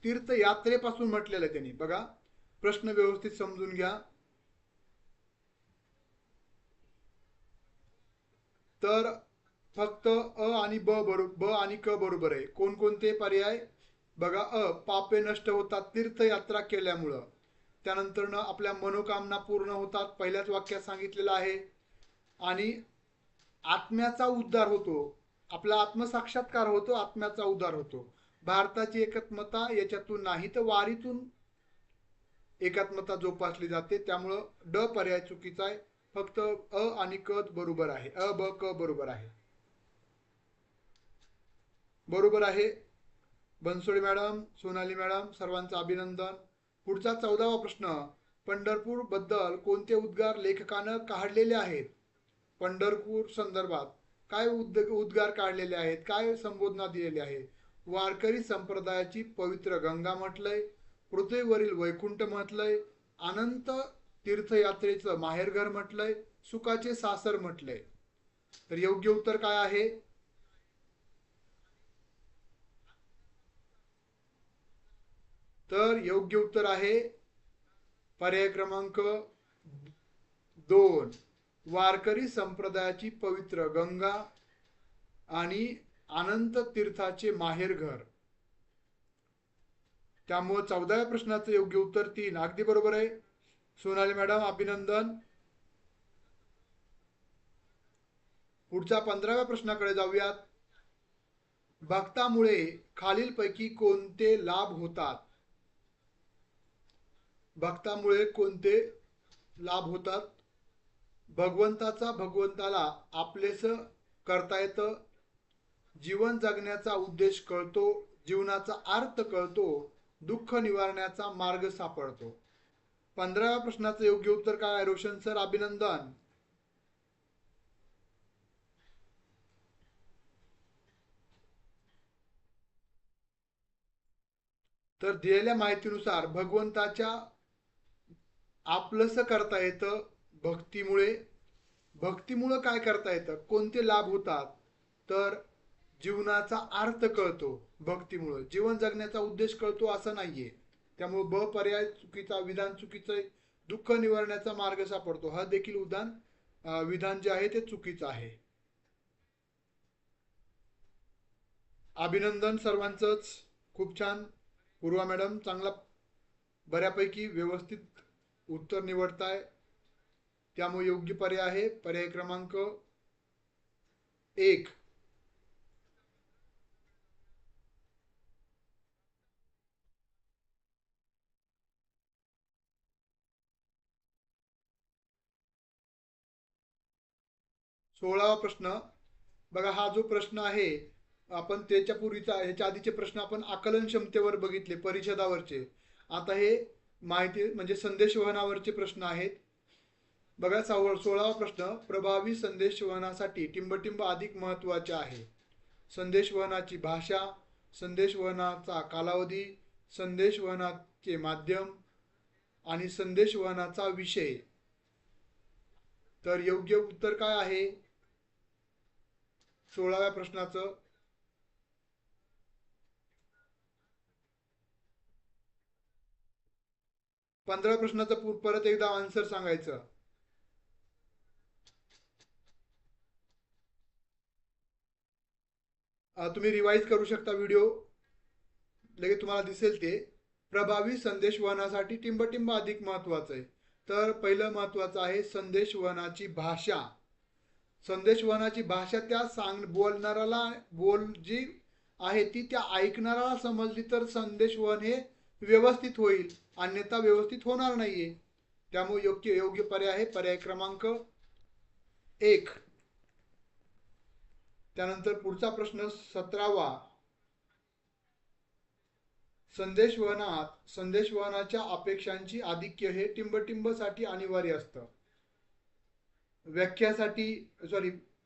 तीर्थयात्रेपासून म्हटलेलं आहे त्यांनी. बघा प्रश्न व्यवस्थित समजून घ्या. तर फक्त आणि ब आणि क बरोबर आहे. कोणकोणते पर्याय? बघा पापे नष्ट होतात तीर्थयात्रा केल्यामुळं. त्यानंतर आपल्या मनोकामना पूर्ण होतात, पहिल्याच वाक्यात सांगितलेलं आहे. आणि आत्म्याचा उद्धार होतो, आपला आत्मसाक्षात्कार होतो, आत्म्याचा उद्धार होतो. भारताची एकात्मता याच्यातून नाही तर वारीतून एकात्मता जोपासली जाते. त्यामुळं ड पर्याय चुकीचा आहे. फक्त आणि क बरोबर आहे. ब क बरोबर आहे. बरोबर आहे. बनसोडे मॅडम, सोनाली मॅडम, सर्वांचं अभिनंदन. पुढचा 14वा प्रश्न. पंढरपूर बद्दल कोणते उद्गार लेखकानं काढलेले आहेत? पंढरपूर संदर्भात काय उद्गार काढलेले आहेत? काय संबोधना दिलेली आहे? वारकरी संप्रदायाची पवित्र गंगा म्हटलंय, पृथ्वीवरील वैकुंठ म्हटलंय, अनंत तीर्थयात्रेचं माहेरघर म्हटलंय, सुखाचे सासर म्हटलंय. तर योग्य उत्तर काय आहे? तर योग्य उत्तर आहे पर्याय क्रमांक 2, वारकरी संप्रदायाची पवित्र गंगा आणि अनंत तीर्थाचे माहेरघर. त्यामुळे 14व्या प्रश्नाचं योग्य उत्तर 3. अगदी बरोबर आहे. सोनाली मॅडम अभिनंदन. पुढच्या 15व्या प्रश्नाकडे जाऊयात. भक्तामुळे खालीलपैकी कोणते लाभ होतात? भक्तामुळे कोणते लाभ होतात? भगवंताचा भगवंताला आपलेस करता येतं, जीवन जगण्याचा उद्देश कळतो, जीवनाचा अर्थ कळतो, दुःख निवारण्याचा मार्ग सापडतो. 15व्या प्रश्नाचं योग्य उत्तर काय आहे? रोशन सर अभिनंदन. तर दिलेल्या माहितीनुसार भगवंताच्या आपलंस करता येतं भक्तीमुळे. भक्तीमुळे काय करता येतं? कोणते लाभ होतात? तर जीवनाचा अर्थ कळतो भक्तीमुळे. जीवन जगण्याचा उद्देश कळतो असं नाहीये. त्यामुळे ब पर्याय चुकीचा, विधान चुकीचं आहे. दुःख निवारण्याचा मार्ग सापडतो हा देखील विधान जे आहे ते चुकीचं आहे. अभिनंदन सर्वांचंच. खूप छान. पूर्वा मॅडम चांगला बऱ्यापैकी व्यवस्थित उत्तर निवडताय. त्यामुळे योग्य पर्याय आहे पर्याय क्रमांक 1. 16वा प्रश्न बघा, हा जो प्रश्न आहे आपण ह्याच्या आधीचे प्रश्न आपण आकलन क्षमतेवर बघितले परिच्छेदावरचे. आता हे माहिती म्हणजे संदेशवहनावरचे प्रश्न आहेत. बघा 16वा प्रश्न, प्रभावी संदेशवहनासाठी टिंबटिंब अधिक महत्वाचे आहे. संदेशवहनाची भाषा, संदेशवहनाचा कालावधी, संदेशवहनाचे माध्यम आणि संदेशवहनाचा विषय. तर योग्य उत्तर काय आहे 16व्या प्रश्नाचं? 15 प्रश्नाचं परत एकदा आन्सर सांगायचं. तुम्ही रिवाइज करू शकता व्हिडिओ, लगेच तुम्हाला दिसेल ते. प्रभावी संदेशवहनासाठी टिंबटिंब अधिक महत्वाचं आहे. तर पहिलं महत्वाचं आहे संदेशवहनाची भाषा. संदेशवहनाची भाषा त्या बोलणाऱ्याला जी आहे ती त्या ऐकणाऱ्याला समजली तर संदेशवहन हे व्यवस्थित होईल, अन्यथा व्यवस्थित होणार नाहीये. त्यामुळे योग्य पर्याय आहे पर्याय क्रमांक 1. त्यानंतर पुढचा प्रश्न 17वा, संदेशवहनाच्या अपेक्षांची आधिक्य हे टिंबटिंबसाठी अनिवार्य असतं.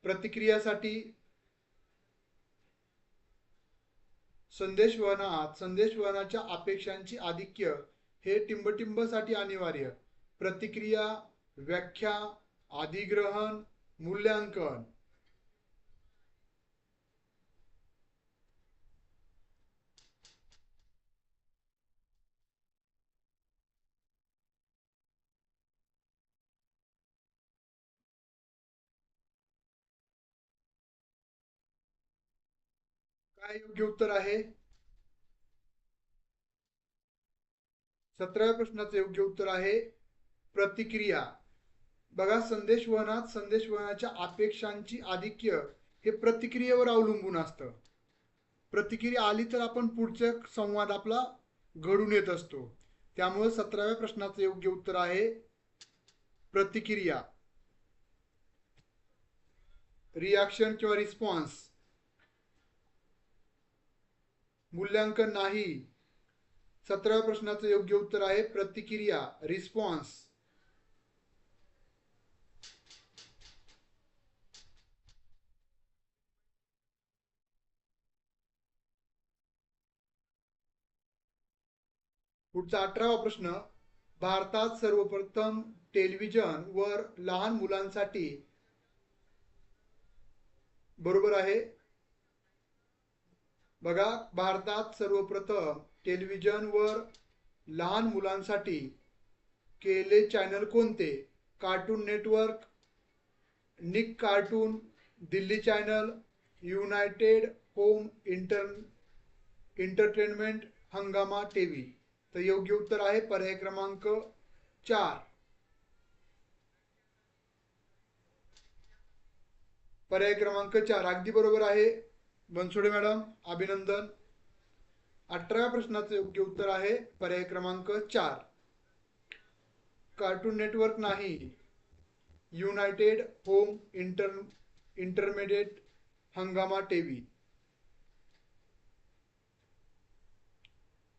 प्रतिक्रियासाठी संदेशवहनाच्या अपेक्षांची आधिक्य हे टिंबटिंबसाठी अनिवार्य. प्रतिक्रिया, व्याख्या, अधिग्रहण, मूल्यांकन. काय योग्य उत्तर आहे? 17व्या प्रश्नाचं योग्य उत्तर आहे प्रतिक्रिया. बघा, संदेशवहनाच्या अपेक्षांची आधिक्य हे प्रतिक्रियेवर अवलंबून असतं. प्रतिक्रिया आली तर आपण पुढचा संवाद आपला घडून येत असतो. त्यामुळे 17व्या प्रश्नाचं योग्य उत्तर आहे प्रतिक्रिया. रिॲक्शन किंवा रिस्पॉन्स. मूल्यांकन नाही. 17व्या प्रश्नाचं योग्य उत्तर आहे प्रतिक्रिया, रिस्पॉन्स. पुढचा 18वा प्रश्न, भारतात सर्वप्रथम टेलिव्हिजन वर लहान मुलांसाठी. बरोबर आहे. बघा, भारतात सर्वप्रथम टेलिव्हिजन वर लहान मुलांसाठी केले चॅनल कोणते? Cartoon Network, Nick Cartoon, Delhi channel, United Home Entertainment, Hungama TV. तर योग्य उत्तर आहे पर्याय क्रमांक 4. पर्याय क्रमांक 4 अगदी बरोबर आहे बनसोडे मॅडम, अभिनंदन. 18व्या प्रश्नाचं योग्य उत्तर आहे पर्याय क्रमांक 4. कार्टून नेटवर्क नाही, युनायटेड होम इंटरमेडिएट, हंगामा टीव्ही.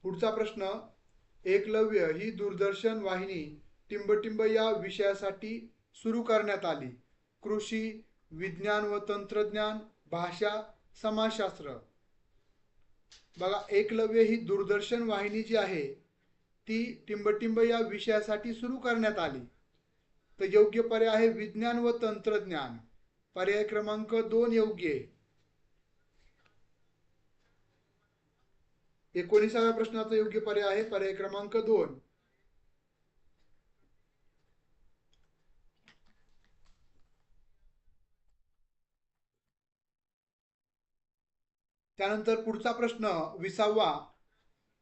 पुढचा प्रश्न, एकलव्य ही दूरदर्शन वाहिनी टिंबटिंब या विषयासाठी सुरू करण्यात आली. कृषी, विज्ञान व तंत्रज्ञान, भाषा, समाजशास्त्र. बघा, एकलव्य ही दूरदर्शन वाहिनी जी आहे ती टिंबटिंब या विषयासाठी सुरू करण्यात आली. तर योग्य पर्याय आहे विज्ञान व तंत्रज्ञान. पर्याय क्रमांक 2 योग्य आहे. 19व्या प्रश्नाचा योग्य पर्याय आहे पर्याय क्रमांक 2. त्यानंतर पुढचा प्रश्न 20वा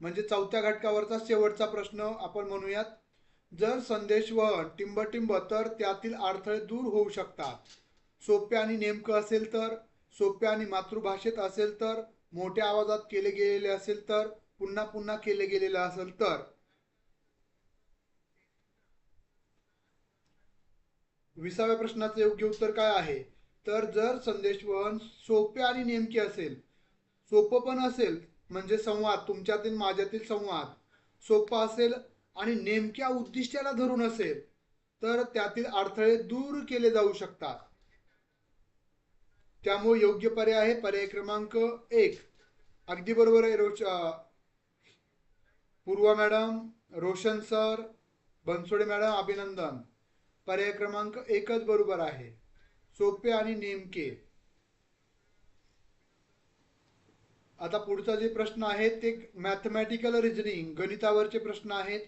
म्हणजे 4थ्या घटकावरचा शेवटचा प्रश्न आपण म्हणूयात. जर संदेशवहन टिंबटिंब तर त्यातील अडथळे दूर होऊ शकतात. सोप्या आणि नेमकं असेल तर, सोप्या आणि मातृभाषेत असेल तर, मोठ्या आवाजात केले गेलेले असेल तर, पुन्हा पुन्हा केले गेलेले असेल तर. 20व्या प्रश्नाचं योग्य उत्तर काय आहे? तर जर संदेशवहन सोपे आणि नेमके असेल, सोपं पण असेल म्हणजे संवाद, तुमच्यातील माझ्यातील संवाद सोपा असेल आणि नेमक्या उद्दिष्टाला धरून असेल, तर त्यातील अडथळे दूर केले जाऊ शकतात. त्यामुळे योग्य पर्याय आहे पर्याय क्रमांक 1. अगदी बरोबर आहे. Purva madam, Roshan sir, Bansode madam, अभिनंदन. पर्याय क्रमांक 1च बरोबर आहे. सोपे आणि नेमके. आता पुढचा जे प्रश्न आहे ते मॅथमॅटिकल रिजनिंग, गणितावरचे प्रश्न आहेत.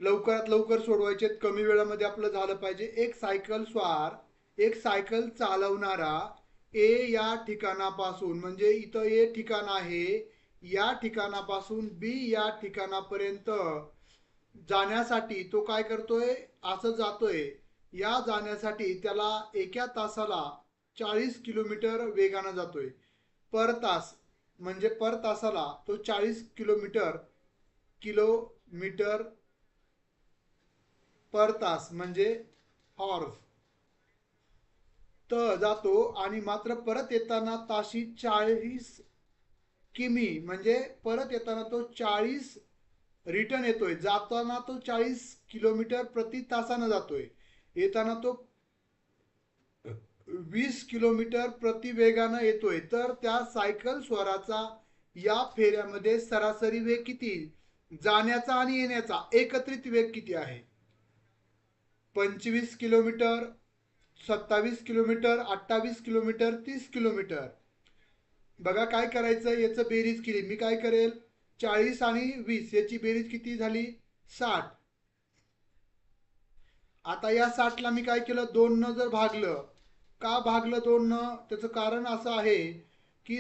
लवकरात लवकर सोडवायचे, कमी वेळामध्ये आपलं झालं पाहिजे. एक सायकल स्वार, एक सायकल चालवणारा ए या ठिकाणापासून, म्हणजे इथं ए ठिकाण आहे, या ठिकाणापासून बी या ठिकाणापर्यंत जाण्यासाठी तो काय करतोय, असं जातोय. या जाण्यासाठी त्याला एका तासाला 40 किलोमीटर वेगानं जातोय. पर तास म्हणजे पर तासाला तो 40 किलोमीटर पर तास म्हणजे हॉर्स जातो आणि मात्र परत येताना ताशी 40 किमी, म्हणजे परत येताना तो 40 रिटर्न येतोय. जाताना तो 40 किलोमीटर प्रति तासानं जातोय, येताना तो 20 किलोमीटर प्रति वेगानं येतोय. तर त्या सायकल स्वाराचा या फेऱ्यामध्ये सरासरी वेग किती, जाण्याचा आणि येण्याचा एकत्रित वेग किती आहे? 25 किलोमीटर, 27 किलोमीटर, 28 किलोमीटर, 30 किलोमीटर. बघा काय करायचं, याचं बेरीज केली मी, काय करेल, 40 आणि 20 याची बेरीज किती झाली, 60. आता या 60ला मी काय केलं, 2 जर भागलं. का भागलं 2? त्याचं कारण असं आहे की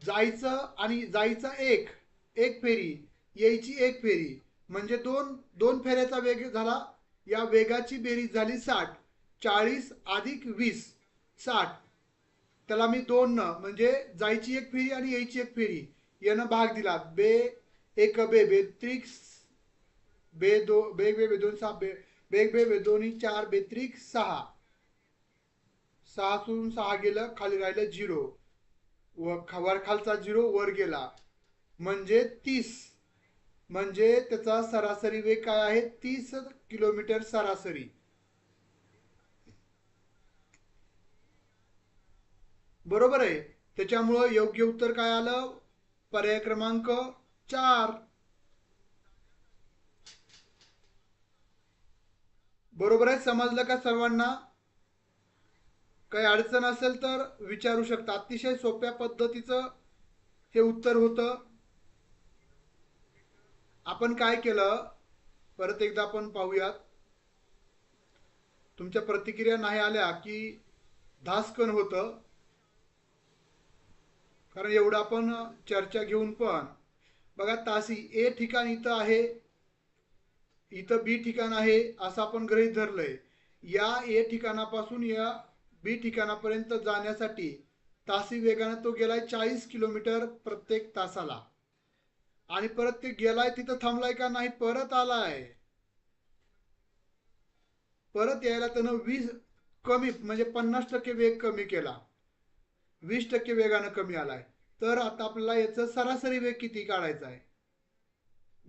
जायचं एक एक फेरी, यायची एक फेरी, म्हणजे दोन फेऱ्याचा वेग झाला. या वेगाची बेरीज झाली 60. 40 अधिक 20 60. त्याला मी 2 म्हणजे जायची एक फेरी आणि यायची एक फेरी यानं भाग दिला. बे एक बे बेत्रिक, बे दो बेग बे दोन 6, बेग बे दोन्ही 4, बेत्रिक 6. 6 6 गेलं, खाली राहिलं 0. वर खालचा 0 वर गेला म्हणजे 30. म्हणजे त्याचा सरासरी वेग काय आहे, 30 किलोमीटर सरासरी. बरोबर आहे. त्याच्यामुळं योग्य उत्तर काय आलं, पर्याय क्रमांक 4. बरोबर आहे. समजलं का सर्वांना? काही अडचण असेल तर विचारू शकता. अतिशय सोप्या पद्धतीचं हे उत्तर होतं. आपण काय केलं, परत एकदा आपण पाहूयात. तुमच्या प्रतिक्रिया नाही आल्या की धास्कन होतं, कारण एवढं आपण चर्चा घेऊन पण. बघा तासी ए ठिकाण इथं आहे, इथं बी ठिकाण आहे असं आपण गृहीत धरलंय. या ए ठिकाणापासून या बी ठिकाणापर्यंत जाण्यासाठी तासी वेगानं तो गेलाय 40 किलोमीटर प्रत्येक तासाला. आणि परत ते गेलाय तिथं थांबलाय का नाही, परत आलाय. परत यायला त्यानं 20 कमी म्हणजे 50% वेग कमी केला, 20% वेगानं कमी आलाय. तर आता आपल्याला याचं सरासरी वेग किती काढायचा आहे,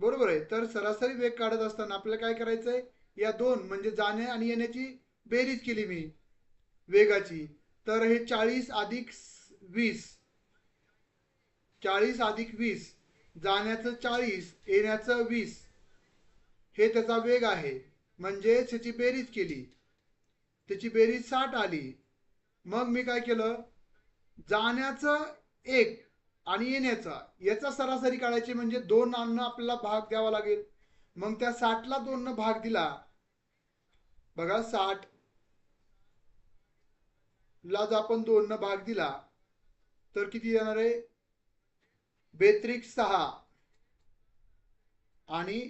बरोबर आहे. तर सरासरी वेग काढत असताना आपल्याला काय करायचंय, या दोन म्हणजे जाणे आणि येण्याची बेरीज केली मी वेगाची. तर हे 40 अधिक 20, 40 अधिक 20, जाण्याचं 40 येण्याचं 20, हे त्याचा वेग आहे. म्हणजे त्याची बेरीज केली, त्याची बेरीज 60 आली. मग मी काय केलं, जाण्याचं 1 आणि येण्याचा याचा सरासरी काढायची, म्हणजे 2 अन्न आपल्याला भाग द्यावा लागेल. मग त्या 60ला 2 न भाग दिला. बघा 60 ला जर आपण 2 न भाग दिला तर किती येणार आहे, बेत्रिक 6 आणि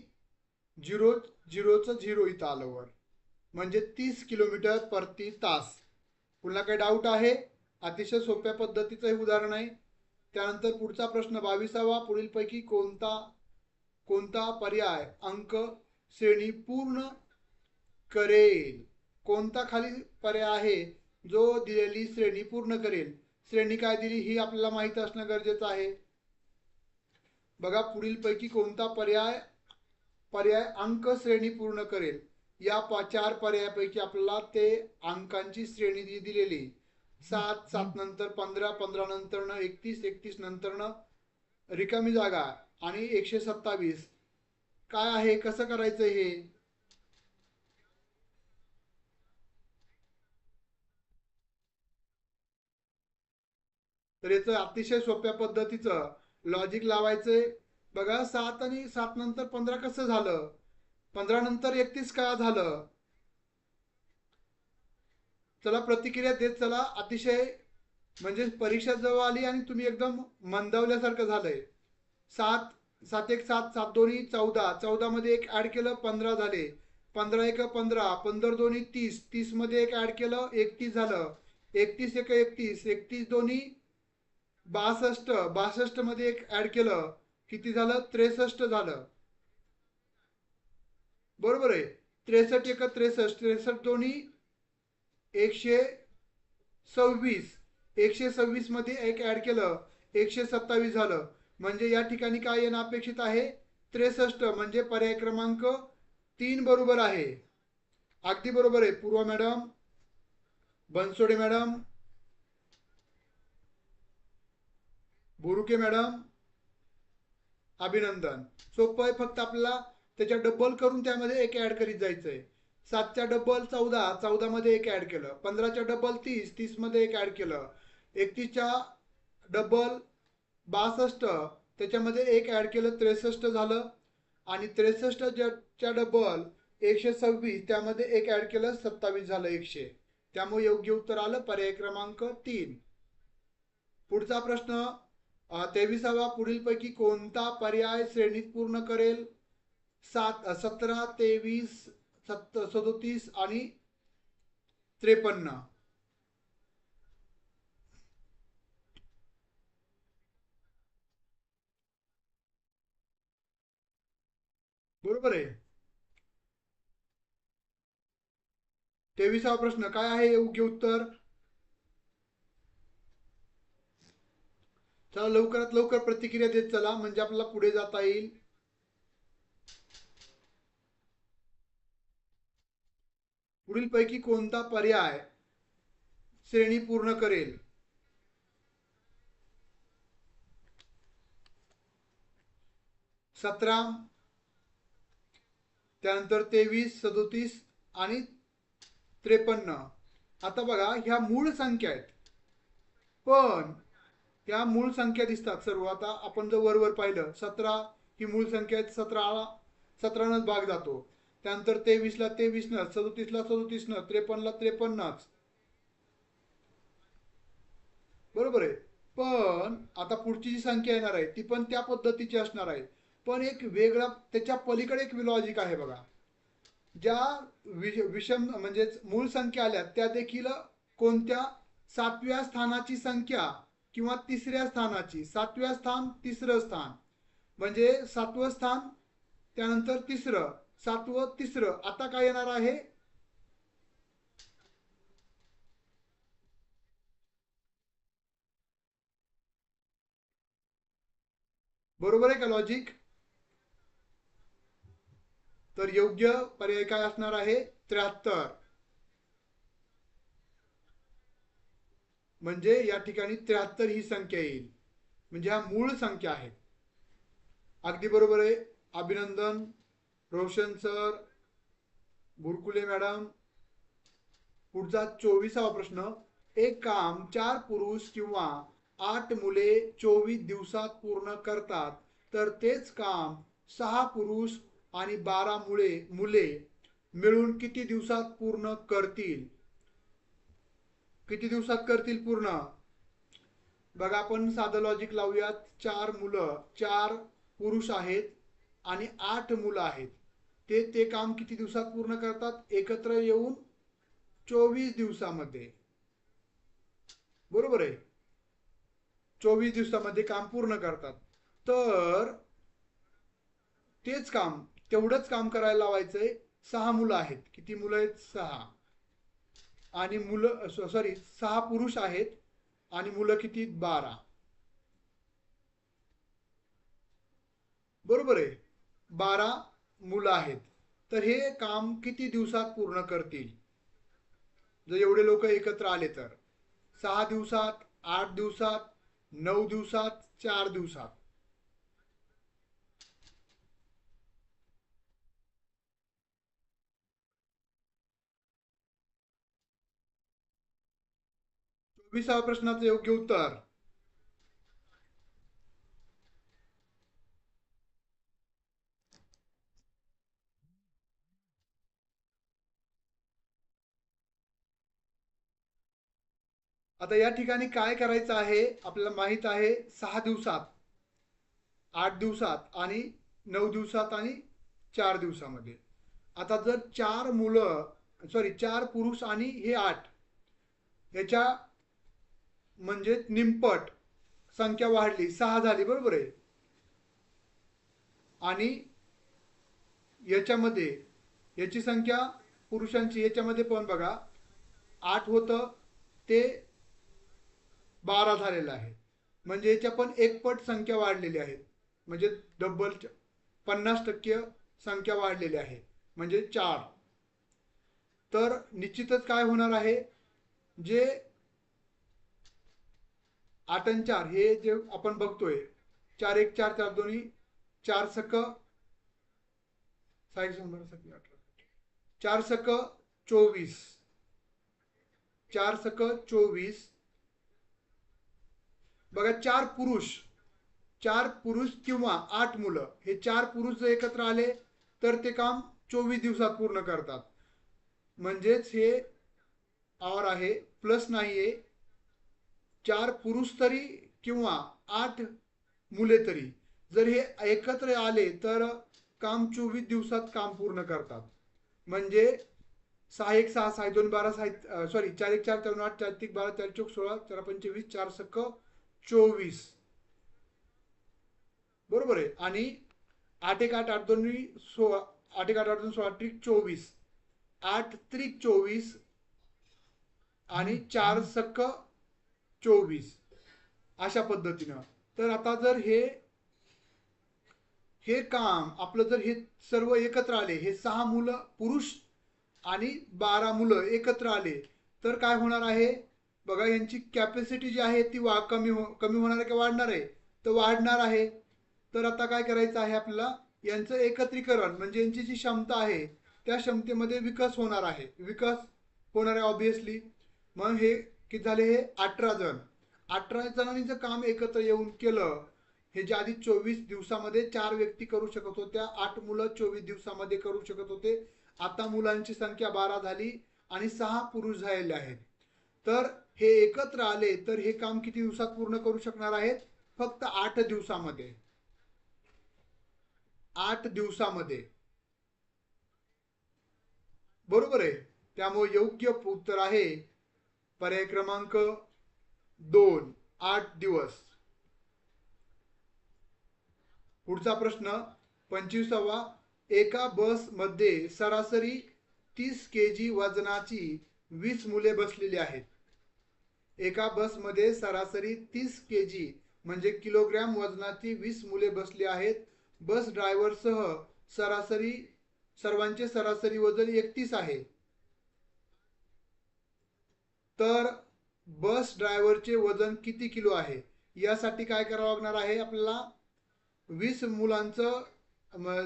0 इथं आलं वर, म्हणजे 30 किलोमीटर प्रति तास. पुन्हा काही डाऊट आहे? अतिशय सोप्या पद्धतीचं हे उदाहरण आहे. त्यानंतर पुढचा प्रश्न 22वा, पुढीलपैकी कोणता पर्याय अंक श्रेणी पूर्ण करेल? कोणता खाली पर्याय आहे जो दिलेली श्रेणी पूर्ण करेल. श्रेणी काय दिली ही आपल्याला माहित असणं गरजेचं आहे. बघा पुढीलपैकी कोणता पर्याय पर्याय अंक श्रेणी पूर्ण करेल. या 4 पर्यायापैकी आपल्याला ते अंकांची श्रेणी दिलेली 7, 7 नंतर 15, 15 नंतर 31, 31 नंतर रिकामी जागा आणि 127 काय आहे, कसं करायचं हे. तर याचं अतिशय सोप्या पद्धतीचं लॉजिक लावायचंय. बघा 7 आणि 7 नंतर 15 कसं झालं, 15 नंतर 31 का झालं. चला प्रतिक्रिया देत चला. अतिशय म्हणजे परीक्षा जवळ आली आणि तुम्ही एकदम मंदावल्यासारखं झालंय. 7 7 1 7 7 दोन्ही 14, 14 मध्ये एक ऍड केलं 15 झाले, 15 1 15, 15 दोन्ही 30, 30 मध्ये एक ऍड केलं 31 झालं, 31 1 31, 31 दोन्ही 62, 62 मध्ये एक ऍड केलं किती झालं 63 झालं. बरोबर आहे. 63 1 63, 63 दोन्ही 126, 126 मध्ये एक ऍड केलं 127 झालं. म्हणजे या ठिकाणी काय येणं अपेक्षित आहे 63, म्हणजे पर्याय क्रमांक 3 बरोबर आहे. अगदी बरोबर आहे. Purva madam, Bansode madam, बोरुके madam, अभिनंदन. सोपं आहे. फक्त आपल्याला त्याच्या डबल करून त्यामध्ये एक ऍड करीत जायचंय. 7च्या डबल 14, 14 मध्ये एक ऍड केलं, 15च्या डबल 30, 30 मध्ये एक ऍड केलं, 31च्या डबल 62, त्याच्यामध्ये एक ऍड केलं 63 झालं, आणि 63च्या डबल 126, त्यामध्ये एक ऍड केलं 27 झालं 100. त्यामुळे योग्य उत्तर आलं पर्याय क्रमांक 3. पुढचा प्रश्न 23वा. पुढीलपैकी कोणता पर्याय श्रेणीत पूर्ण करेल. 17, 23, 37 आणि 53. बरोबर आहे. 23वा प्रश्न काय आहे योग्य उत्तर. चला लवकरात लवकर प्रतिक्रिया देत चला, म्हणजे आपल्याला पुढे जाता येईल. पुढीलपैकी कोणता पर्याय श्रेणी पूर्ण करेल. 17, त्यानंतर 23, 37 आणि 53. आता बघा ह्या मूळ संख्या आहेत, पण ह्या मूळ संख्या दिसतात सर्व. आता आपण जर वर पाहिलं 17 ही मूळ संख्या आहे, 17 भाग जातो. त्यानंतर 23ला 23 न, 37ला 37 न, 53ला 53. बरोबर आहे. पण आता पुढची जी संख्या येणार आहे ती पण त्या पद्धतीची असणार आहे, पण एक वेगळा त्याच्या पलीकडे एक लॉजिक आहे बघा. ज्या विषम म्हणजे मूळ संख्या आल्या त्या देखील कोणत्या 7व्या स्थानाची संख्या किंवा 3ऱ्या स्थानाची. 7व्या स्थान 3रं स्थान, म्हणजे 7वं स्थान त्यानंतर 3रं, 7वं 3रं. आता काय येणार आहे बरोबर आहे का लॉजिक. तर योग्य पर्याय काय असणार आहे 73. म्हणजे या ठिकाणी 73 ही संख्या येईल, म्हणजे हा मूळ संख्या आहे. अगदी बरोबर आहे. अभिनंदन रोशन सर, बुरकुले मॅडम. पुढचा 24वा प्रश्न. एक काम 4 पुरुष किंवा 8 मुले 24 दिवसात पूर्ण करतात, तर तेच काम 6 पुरुष आणि 12 मुले मिळून किती दिवसात पूर्ण करतील. किती दिवसात करतील पूर्ण. बघा आपण साधं लॉजिक लावूयात. 4 मुलं, 4 पुरुष आहेत आणि 8 मुलं आहेत. ते काम किती दिवसात पूर्ण करतात, एकत्र येऊन 24 दिवसामध्ये. बरोबर आहे. 24 दिवसामध्ये काम पूर्ण करतात. तर तेच काम, तेवढंच काम करायला लावायचंय. 6 मुलं आहेत. किती मुलं आहेत 6. आणि मुलं सॉरी 6 पुरुष आहेत आणि मुलं किती 12. बरोबर आहे. 12 मुलं आहेत. तर हे काम किती दिवसात पूर्ण करतील जर एवढे लोक एकत्र आले तर? 6 दिवसात, 8 दिवसात, 9 दिवसात, 4 दिवसात? 24व्या प्रश्नाचं योग्य उत्तर आता या ठिकाणी काय करायचं आहे आपल्याला माहित आहे. 6 दिवसात, 8 दिवसात आणि 9 दिवसात आणि 4 दिवसामध्ये. आता जर 4 पुरुष आणि हे 8 याच्या म्हणजे निमपट संख्या वाढली, 6 झाली, बरोबर आहे. आणि याच्यामध्ये याची संख्या पुरुषांची याच्यामध्ये पण बघा 8 होतं ते 12 झालेलं आहे. म्हणजे याच्या पण एक पट संख्या वाढलेली आहे. म्हणजे डबल 50% संख्या वाढलेली आहे. म्हणजे 4. तर निश्चितच काय होणार आहे, जे 8 आणि 4 हे जे आपण बघतोय, 4 1 4 4 दोन्ही 4 सक 4 सक 24, 4 सक 24. बघा 4 पुरुष किंवा 8 मुलं, हे 4 पुरुष जर एकत्र आले तर ते काम 24 दिवसात पूर्ण करतात. म्हणजेच हे और आहे, प्लस नाही आहे. 4 पुरुष तरी किंवा 8 मुले तरी जर हे एकत्र आले तर काम 24 दिवसात काम पूर्ण करतात. म्हणजे 6 1 6 6 2 12 सॉरी 4 1 4 3 8 4 3 12 4 4 16 4 25 4 सक 24, बरोबर आहे. आणि 8 1 8 8 2 16, 8 1 8 8 2 16 त्रिक 24, 8 त्रिक 24 आणि 4 सक 24 अशा पद्धतीनं. तर आता जर हे काम आपलं जर हे सर्व एकत्र आले, हे 6 मुलं पुरुष आणि 12 मुलं एकत्र आले तर काय होणार आहे बघा. यांची कॅपॅसिटी जी आहे ती कमी होणार आहे का वाढणार आहे? तर वाढणार आहे. तर आता काय करायचं आहे आपल्याला, यांचं एकत्रीकरण म्हणजे यांची जी क्षमता आहे त्या क्षमतेमध्ये विकास होणार आहे. ऑब्विसली. मग हे किती झाले? हे 18 जण. 18 जणांचं काम एकत्र येऊन केलं. हे जे आधी 24 दिवसामध्ये 4 व्यक्ती करू शकत होत्या, 8 मुलं 24 दिवसामध्ये करू शकत होते. आता मुलांची संख्या 12 झाली आणि 6 पुरुष झालेले आहेत. तर हे एकत्र आले तर हे काम किती दिवसात पूर्ण करू शकणार आहेत? फक्त 8 दिवसामध्ये. 8 दिवसामध्ये, बरोबर आहे. त्यामुळे योग्य उत्तर आहे पर्याय क्रमांक 2, 8 दिवस. पुढचा प्रश्न 25वा. एका बस मध्ये सरासरी 30 kg वजनाची 20 मुले बसलेली आहेत. एका बस मध्ये सरासरी 30 kg म्हणजे किलोग्रॅम वजनाची 20 मुले बसली आहेत. बस ड्रायव्हर सह सर्वांचे सरासरी वजन 31 आहे. तर बस ड्रायव्हरचे वजन किती किलो आहे? यासाठी काय करावं लागणार आहे आपल्याला? 20 मुलांचं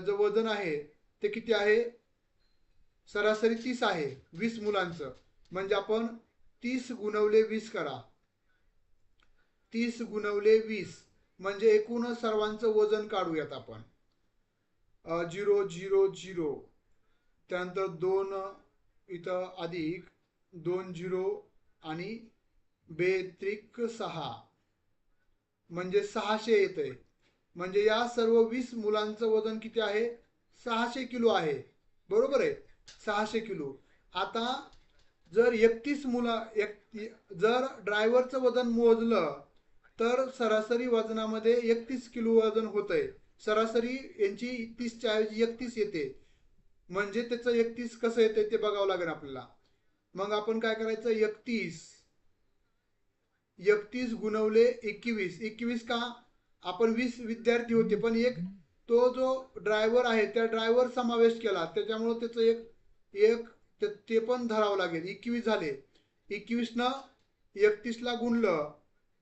जो वजन आहे ते किती आहे? सरासरी 30 आहे 20 मुलांचं. म्हणजे आपण 30 गुणवले 20 करा. 30 गुणवले 20 म्हणजे एकूण सर्वांचं वजन काढूयात आपण. 0 0 0, त्यानंतर 2 इथं अधिक 2 0 आणि 6 म्हणजे 600 येते. म्हणजे या सर्व 20 मुलांचं वजन किती आहे? 600 किलो आहे, बरोबर आहे. 600 किलो. आता जर 31 जर ड्रायव्हरचं वजन मोजलं तर सरासरी वजनामध्ये 31 किलो वजन होतंय. सरासरी यांची 30च्या ऐवजी 31 येते. म्हणजे त्याचं 31 कसं येते ते बघावं लागेल आपल्याला. मग आपण काय करायचं, 31 गुणवले 21. 21 का, आपण 20 विद्यार्थी होते, पण एक तो जो ड्रायव्हर आहे त्या ड्रायव्हर समावेश केला, त्याच्यामुळे त्याचं एक एक ते पण धरावं लागेल. 21 झाले. 21 न 31ला गुणलं,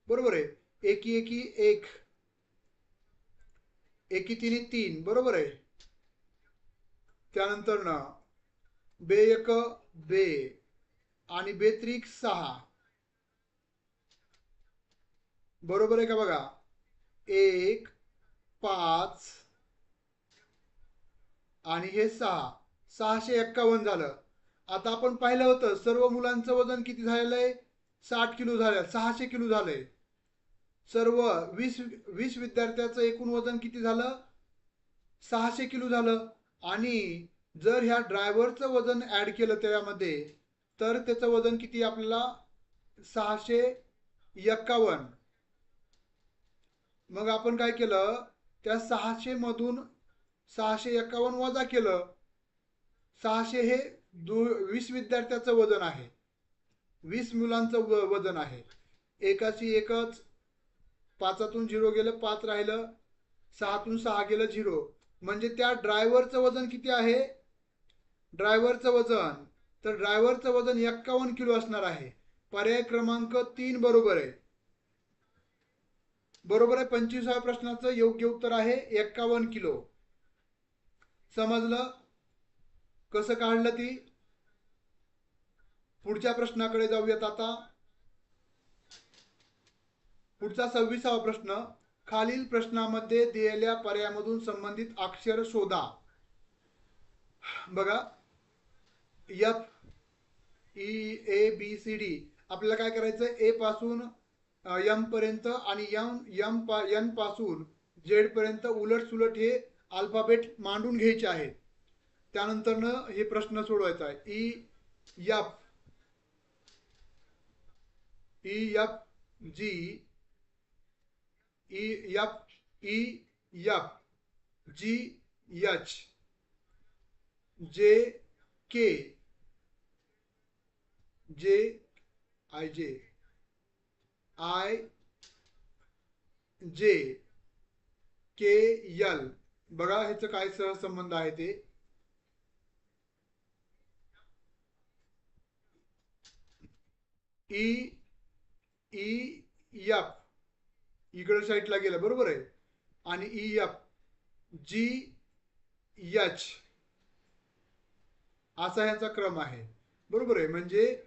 बरोबर आहे. एकी एकी एक, एकी तिन्ही 3, बरोबर आहे. त्यानंतर ना बे एक बे आणि बे त्रिक 6, बरोबर आहे का बघा. 1 5 आणि हे 6, 651 झालं. आता आपण पाहिलं होतं सर्व मुलांचं वजन किती झालेलं 60 किलो झालं, 600 किलो झालंय. सर्व 20 विद्यार्थ्याचं एकूण वजन किती झालं, 600 किलो झालं. आणि जर ह्या ड्रायव्हरचं वजन ऍड केलं त्यामध्ये, तर त्याचं वजन किती आपल्याला, 651. मग आपण काय केलं, त्या 600 मधून 651 वजा केलं. 600 हे 20 विद्यार्थ्याचं वजन आहे, 20 मुलांचं वजन आहे. एकाची एकच, 5तून 0 गेलं, 5 राहिलं, 6तून 6 गेलं 0. म्हणजे त्या ड्रायव्हरचं वजन किती आहे, ड्रायव्हरचं वजन, तर ड्रायव्हरचं वजन 51 किलो असणार आहे. पर्याय क्रमांक 3 बरोबर आहे. बरोबर आहे. 25व्या प्रश्नाचं योग्य उत्तर आहे 51 किलो. समजलं कसं काढलं ती. पुढच्या प्रश्नाकडे जाऊयात आता. पुढचा 26वा प्रश्न, खालील प्रश्नामध्ये दिलेल्या पर्यायामधून संबंधित अक्षर शोधा. बघा, F E A B C D, आपल्याला काय करायचं, ए पासून एम पर्यंत आणि एन पासून जेड पर्यंत उलट सुलट हे अल्फाबेट मांडून घ्यायचे आहेत. त्यानंतर हे प्रश्न सोडवायचा आहे. E F G, E F G H, J K, जे आय जे के एल. बघा ह्याचं काय सहसंबंध आहे ते. ई एफ इकडे साईडला गेलं, बरोबर आहे. आणि ई एफ जी एच असा ह्याचा क्रम आहे, बरोबर आहे. म्हणजे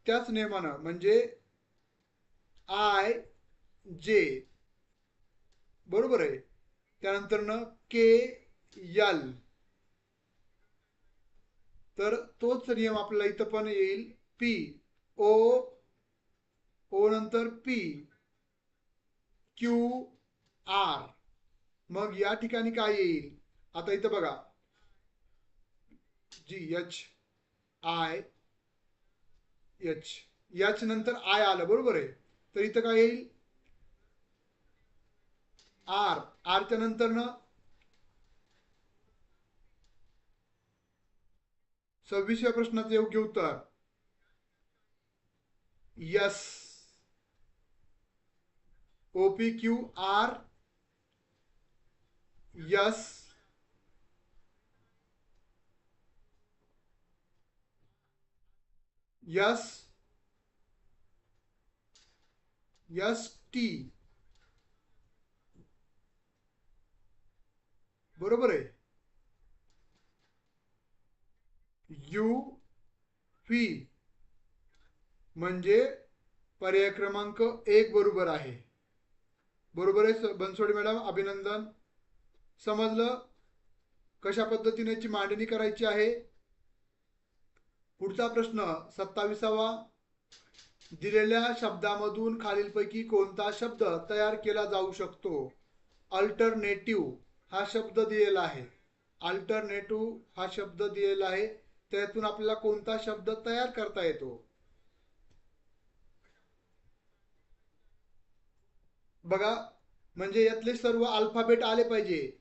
त्याच नियमानं, म्हणजे आय जे, बरोबर आहे. त्यानंतर के एल, तर तोच नियम आपल्याला इथं पण येईल. पी ओ, ओ नंतर पी क्यू आर. मग या ठिकाणी काय येईल, आता इथं बघा, जी एच आय एच नंतर आय आलं, बरोबर आहे. तर इथं काय येईल, आर. आरच्या नंतर 26व्या प्रश्नाचं योग्य उत्तर S. O P Q R S, S S T, बरोबर आहे. यू व्ही म्हणजे पर्याय क्रमांक 1 बरोबर आहे. बरोबर आहे बनसोडे मॅडम, अभिनंदन. समजलं कशा पद्धतीने ची मांडणी करायची आहे. पुढचा प्रश्न 27वा, दिलेल्या शब्दामधून खालीलपैकी कोणता शब्द तयार केला जाऊ शकतो. अल्टरनेटिव्ह हा शब्द दिलेला आहे, अल्टरनेटिव्ह हा शब्द दिलेला आहे. त्यातून आपल्याला कोणता शब्द तयार करता येतो. बघा, म्हणजे यातले सर्व अल्फाबेट आले पाहिजे.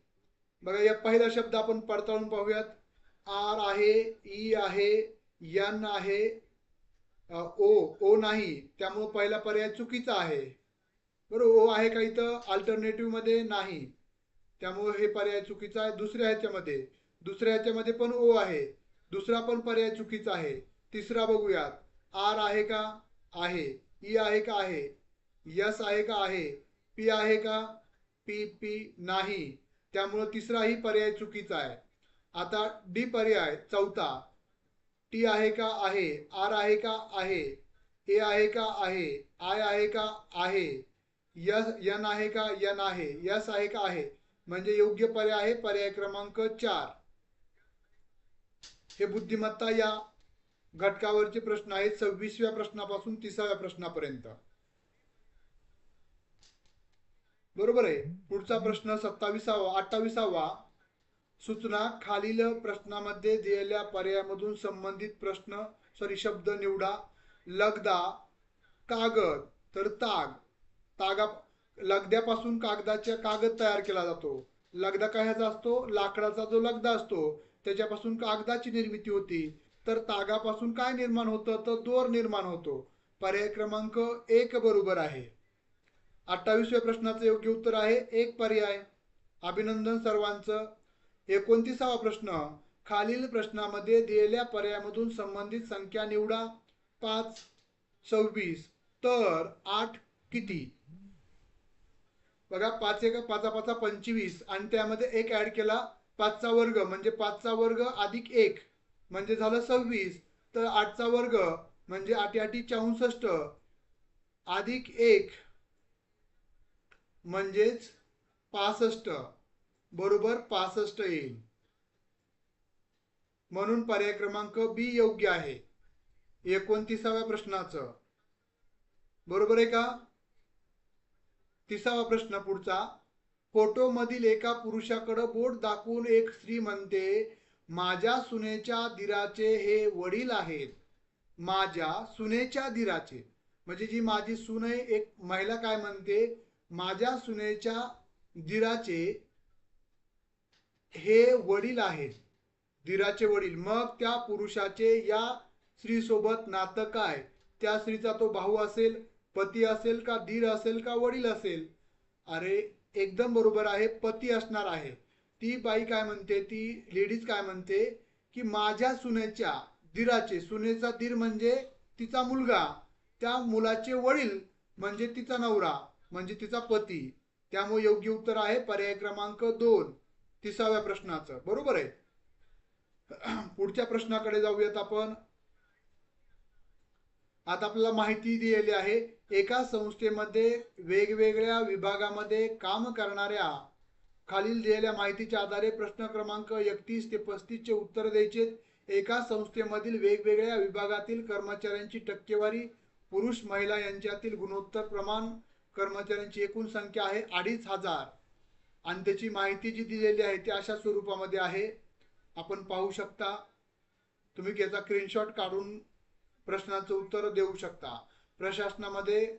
बघा, या पहिला शब्द आपण पडताळून पाहूयात. आर आहे, ई आहे, एन आहे, ओ ओ नाही, त्यामुळे पहिला पर्याय चुकीचा आहे. बरोबर, ओ आहे का इथं अल्टरनेटिव्ह मध्ये? नाही, त्यामुळे हे पर्याय चुकीचा आहे. दुसऱ्या ह्याच्यामध्ये पण ओ आहे, दुसरा पण पर्याय चुकीचा आहे. तिसरा बघूयात, आर आहे का? आहे. ई आहे का? आहे. यस आहे का? आहे. पी आहे का? पी नाही, त्यामुळे तिसराही पर्याय चुकीचा आहे. आता डी पर्याय चौथा, टी आहे का? आहे. आर आहे का? आहे. ए आहे का? आहे. आय आहे का? आहे. यस यन आहे का? यन आहे. यस आहे का? आहे. म्हणजे योग्य पर्याय आहे पर्याय क्रमांक 4. हे बुद्धिमत्ता या घटकावरचे प्रश्न आहेत 26व्या प्रश्नापासून 30व्या प्रश्नापर्यंत. बरोबर आहे. पुढचा प्रश्न 28वा. सूचना, खालील प्रश्नामध्ये दिलेल्या पर्यायामधून संबंधित शब्द निवडा. लगदा, कागद, तर तागा लगद्यापासून कागद तयार केला जातो. लगदा कशाचा असतो? लाकडाचा जो लगदा असतो त्याच्यापासून कागदाची निर्मिती होती. तर तागापासून काय निर्माण होतं? तर दोर निर्माण होतो. पर्याय क्रमांक 1 बरोबर आहे. 28व्या प्रश्नाचं योग्य उत्तर आहे 1 पर्याय. अभिनंदन सर्वांचं. 29वा प्रश्न, खालील प्रश्नामध्ये दिलेल्या पर्यायामधून संबंधित संख्या निवडा. 5, 26, तर 8 किती? बघा, 5 1 5 5 25 आणि त्यामध्ये 1 ऍड केला, 5चा वर्ग म्हणजे 5चा वर्ग अधिक 1 म्हणजे झालं 26. तर 8चा वर्ग म्हणजे 8 8 64 अधिक 1 म्हणजेच 65, बरोबर 65 येईल. म्हणून पर्याय क्रमांक बी योग्य आहे 29व्या प्रश्नाचं. बरोबर आहे का? 30वा प्रश्न पुढचा, फोटो मधील एका पुरुषाकडे बोट दाखवून एक स्त्री म्हणते, माझ्या सुनेच्या दिराचे हे वडील आहेत. माझ्या सुनेच्या दिराचे म्हणजे जी माझी सून आहे, एक महिला काय म्हणते, माझ्या सुनेच्या दिराचे हे वडील आहेत. दिराचे वडील. मग त्या पुरुषाचे या स्त्रीसोबत नातं काय? त्या स्त्रीचा तो भाऊ असेल, पती असेल का, दीर असेल का, वडील असेल? अरे, एकदम बरोबर आहे, पती असणार आहे. ती बाई काय म्हणते, ती लेडीज काय म्हणते की माझ्या सुनेच्या दिराचे, सुनेचा दीर म्हणजे तिचा मुलगा, त्या मुलाचे वडील म्हणजे तिचा नवरा म्हणजे तिचा पती. त्यामुळे योग्य उत्तर आहे पर्याय क्रमांक 2 30व्या प्रश्नाचं. बरोबर आहे. पुढच्या प्रश्नाकडे जाऊयात आपण. आता आपल्याला माहिती दिलेली आहे, एका संस्थेमध्ये वेगवेगळ्या विभागामध्ये काम करणाऱ्या खालील दिलेल्या माहितीच्या आधारे प्रश्न क्रमांक 31 ते 35 चे उत्तर द्यायचे. एका संस्थेमधील वेगवेगळ्या विभागातील कर्मचाऱ्यांची टक्केवारी, पुरुष महिला यांच्यातील गुणोत्तर प्रमाण, कर्मचाऱ्यांची एकूण संख्या आहे 2500 आणि त्याची माहिती जी दिलेली आहे ती अशा स्वरूपामध्ये आहे, आपण पाहू शकता. तुम्ही याचा स्क्रीनशॉट काढून प्रश्नाचं उत्तर देऊ शकता. प्रशासनामध्ये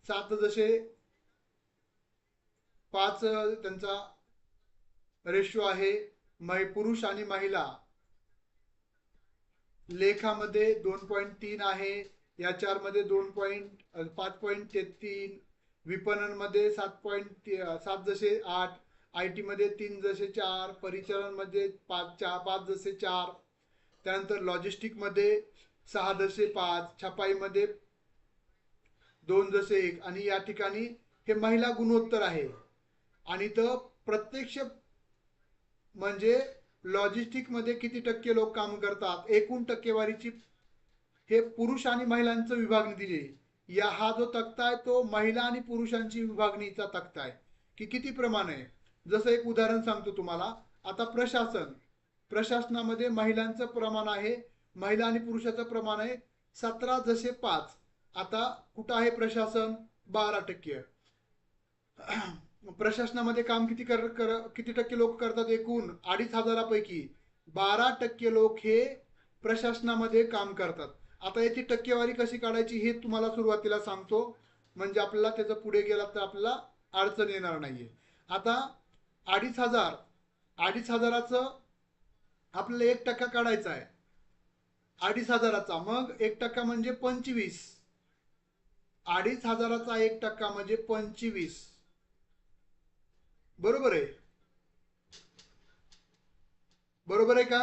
7 जसे 5 त्यांचा रेशो आहे, पुरुष आणि महिला. लेखामध्ये 2.3 आहे, HR मध्ये 5.33, विपणन मध्ये 7 जसे 8, IT मध्ये 3 जसे 4, परिचालन मध्ये 5 जसे 4, त्यानंतर लॉजिस्टिक मध्ये 6 जसे 5, छपाई मध्ये 2 जसे 1. आणि या ठिकाणी हे महिला गुणोत्तर आहे. आणि तर प्रत्यक्ष म्हणजे लॉजिस्टिक मध्ये किती टक्के लोक काम करतात, एकूण टक्केवारीची हे पुरुष आणि महिलांचं विभागणी दिली. या हा जो तक्ता आहे तो महिला आणि पुरुषांची विभागणीचा तक्ता आहे की किती प्रमाण आहे. जसं एक उदाहरण सांगतो तुम्हाला. आता प्रशासनामध्ये महिलांचं प्रमाण आहे, महिला आणि पुरुषाचं प्रमाण आहे 17 जसे 5. आता कुठं आहे प्रशासन? 12%. प्रशासनामध्ये काम किती टक्के लोक करतात? एकूण 2500 पैकी 12% लोक हे प्रशासनामध्ये काम करतात. आता याची टक्केवारी कशी काढायची हे तुम्हाला सुरुवातीला सांगतो, म्हणजे आपल्याला त्याचं पुढे गेला तर आपल्याला अडचण येणार नाहीये. आता 2500 आपल्याला 1% काढायचा आहे. 2,500चा, मग 1% म्हणजे 25. 2,500चा 1% म्हणजे 25. बरोबर आहे. बरोबर आहे का?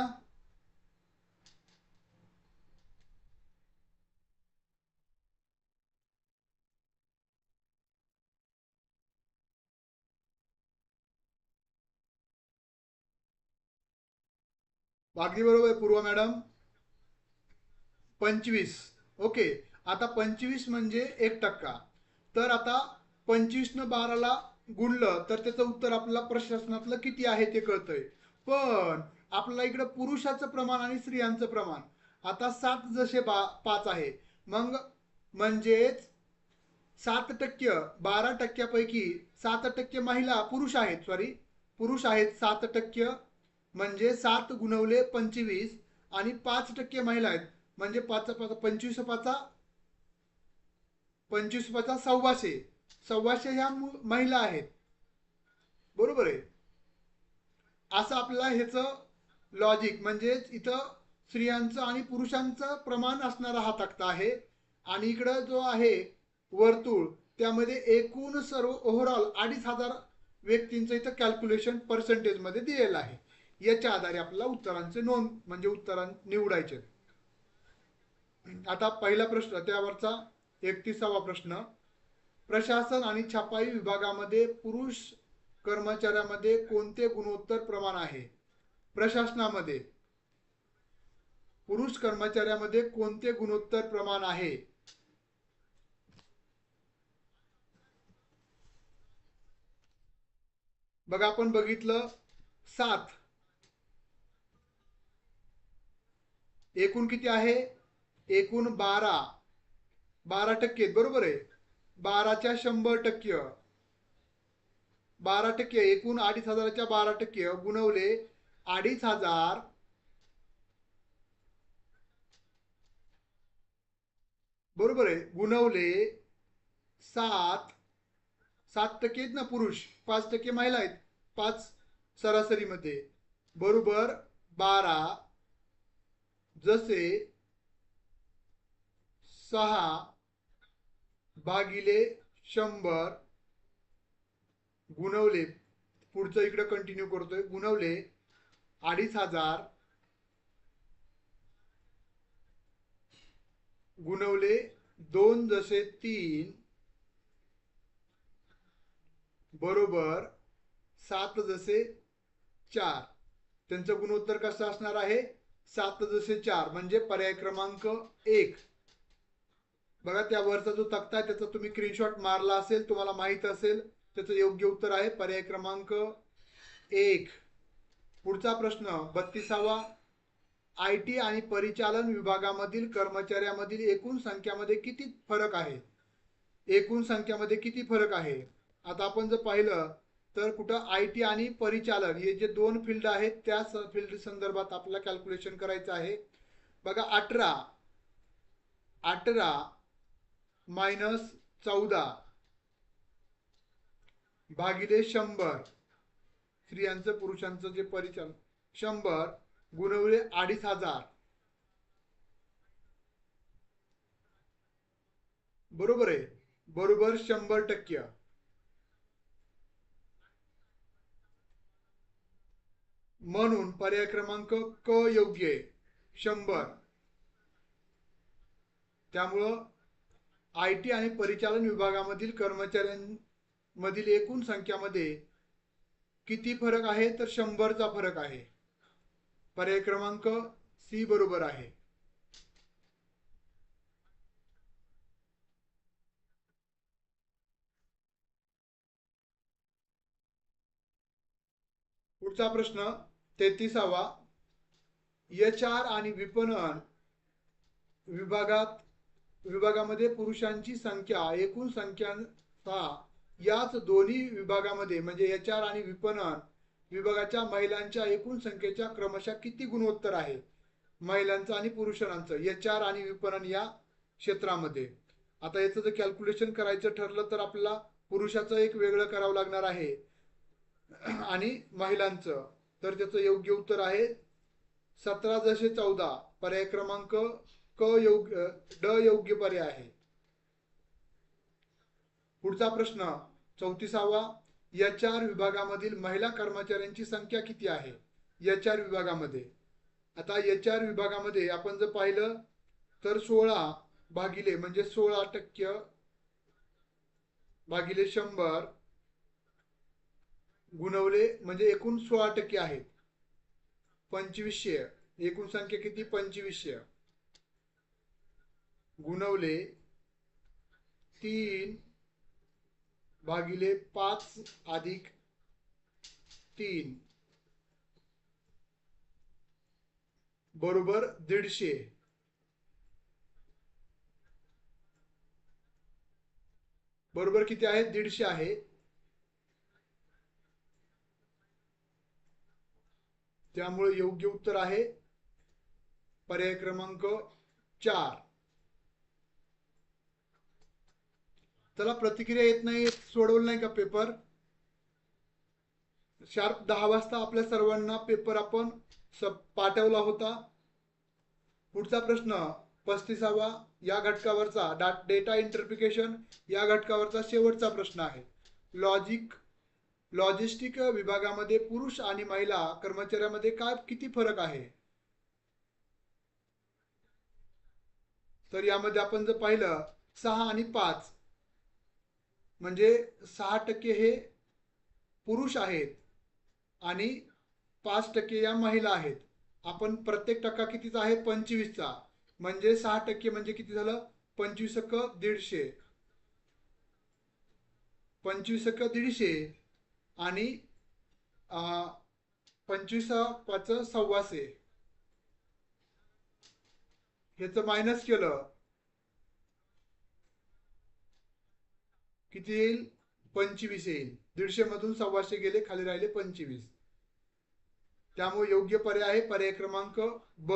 अगदी बरोबर आहे पूर्वा मॅडम. 25. ओके. आता 25 म्हणजे 1%. तर आता 25 न 12ला गुणलं तर त्याचं उत्तर आपल्याला प्रशासनातलं किती आहे ते कळतंय. पण आपल्याला इकडं पुरुषाचं प्रमाण आणि स्त्रियांचं प्रमाण. आता 7 जसे 5 आहे, मग म्हणजेच 7%, 12%पैकी 7% महिला पुरुष आहेत, सॉरी, पुरुष आहेत 7%. म्हणजे 7 गुणवले 25 आणि 5% महिला आहेत. म्हणजे 25 पाचा 1,600. 1,600 ह्या महिला आहेत. बरोबर आहे. असं आपल्याला ह्याचं लॉजिक, म्हणजे इथं स्त्रियांचं आणि पुरुषांचं प्रमाण असणारा हा तक्ता आहे. आणि इकडं जो आहे वर्तुळ, त्यामध्ये एकूण सर्व ओव्हरऑल 2,500 व्यक्तींचं इथं कॅल्क्युलेशन पर्सेंटेजमध्ये दिलेलं आहे. याच्या आधारे आपल्याला उत्तरांचे नोंद म्हणजे उत्तर निवडायचे. आता पहिला प्रश्न त्यावरचा 31वा प्रश्न. प्रशासन आणि छपाई विभागामध्ये पुरुष कर्मचाऱ्यामध्ये कोणते गुणोत्तर प्रमाण आहे? प्रशासनामध्ये पुरुष कर्मचाऱ्यामध्ये कोणते गुणोत्तर प्रमाण आहे? बघा, आपण बघितलं 7. एकूण किती आहे? एकूण 12. 12% बरोबर आहे. 12च्या 100%. 12% एकूण 2,500च्या 12% गुणवले 2,500. बरोबर आहे. गुणवले 7. 7% आहेत ना पुरुष, 5% महिला आहेत. 5 सरासरीमध्ये बरोबर 12 जसे 6 भागिले 100 गुणवले, पुढचं इकडे कंटिन्यू करतोय, गुणवले 2,500 गुणवले 2 जसे 3 बरोबर 7 जसे 4. त्यांचं गुणोत्तर कसं असणार आहे? 7 जसे 4. म्हणजे पर्याय क्रमांक 1. बघा, त्यावरचा जो तक्ता आहे त्याचा तुम्ही स्क्रीनशॉट मारला असेल, तुम्हाला माहित असेल, त्याचं योग्य उत्तर आहे पर्याय क्रमांक 1. पुढचा प्रश्न 32वा. IT आणि परिचालन विभागामधील कर्मचाऱ्यांमधील एकूण संख्यामध्ये किती फरक आहे? एकूण संख्यामध्ये किती फरक आहे? आता आपण जर पाहिलं तर कुठं IT आणि परिचालन हे जे दोन फील्ड आहेत त्या फील्ड संदर्भात आपल्याला कॅल्क्युलेशन करायचं आहे. बघा, 18 मायनस 14 भागिले 100. स्त्रियांचं पुरुषांचं जे परिचालन 100 गुणवले 2,500. बरोबर आहे. बरोबर 100%. म्हणून पर्याय क्रमांक क योग्य आहे, 100. त्यामुळं IT आणि परिचालन विभागामधील कर्मचाऱ्यांमधील एकूण संख्यामध्ये किती फरक आहे? तर 100चा फरक आहे. पर्याय क्रमांक सी बरोबर आहे. पुढचा प्रश्न 33वा. HR आणि विपणन विभागामध्ये पुरुषांची संख्या एकूण संख्यांचा याच दोन्ही विभागामध्ये म्हणजे HR आणि विपणन विभागाच्या महिलांच्या एकूण संख्येच्या क्रमशः किती गुणोत्तर आहे? महिलांचं आणि पुरुषांचं HR आणि विपणन या क्षेत्रामध्ये. आता याचं जर कॅल्क्युलेशन करायचं ठरलं तर आपल्याला पुरुषाचं एक वेगळं करावं लागणार आहे आणि महिलांचं. तर त्याचं योग्य उत्तर आहे 17 जसे 14 पर्याय क्रमांक क योग्य, ड योग्य पर्याय आहे. पुढचा प्रश्न 34वा, HR विभागामधील महिला कर्मचाऱ्यांची संख्या किती आहे? HR विभागामध्ये, आता HR विभागामध्ये आपण जर पाहिलं तर 16 भागिले म्हणजे 16% भागिले 100 गुणवले म्हणजे एकूण 16% आहेत. 2500, एकूण संख्या किती? 2500 गुणवले 3 भागिले 5 अधिक 3 बरोबर 150. बरोबर किती आहे? 150 आहे. त्यामुळे योग्य उत्तर आहे पर्याय क्रमांक 4. चला, प्रतिक्रिया येत नाही, सोडवलं नाही का पेपर? शार्प 10 वाजता आपल्या सर्वांना पेपर आपण पाठवला होता. पुढचा प्रश्न 35वा, या घटकावरचा डेटा इंटरप्रिटेशन या घटकावरचा शेवटचा प्रश्न आहे. लॉजिस्टिक विभागामध्ये पुरुष आणि महिला कर्मचाऱ्यांमध्ये किती फरक आहे? तर यामध्ये आपण जर पाहिलं 6 आणि 5 म्हणजे 6% हे पुरुष आहेत आणि 5% या महिला आहेत. आपण प्रत्येक टक्का कितीचा आहे? 25चा. म्हणजे 6% म्हणजे किती झालं? 25 × 150. 25 × 150 आणि 25 × 5 = 125. ह्याचं मायनस केलं किती येईल? 25 येईल. 150 मधून 125 गेले, खाली राहिले 25. त्यामुळे योग्य पर्याय आहे पर्याय क्रमांक ब.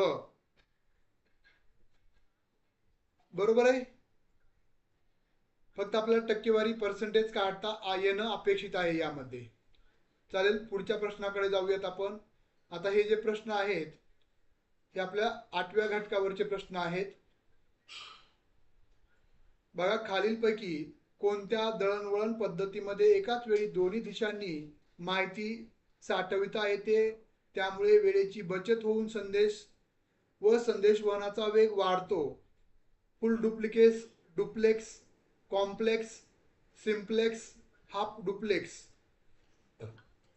बरोबर आहे. फक्त आपल्याला टक्केवारी पर्सेंटेज काढता येणं अपेक्षित आहे यामध्ये. चालेल, पुढच्या प्रश्नाकडे जाऊयात आपण. आता हे जे प्रश्न आहेत हे आपल्या 8व्या घटकावरचे प्रश्न आहेत. बघा, खालीलपैकी कोणत्या दळणवळण पद्धतीमध्ये एकाच वेळी दोन्ही दिशांनी माहिती साठविता येते, त्यामुळे वेळेची बचत होऊन संदेश व संदेशवहनाचा वेग वाढतो? फुल duplex, complex, simplex, half duplex.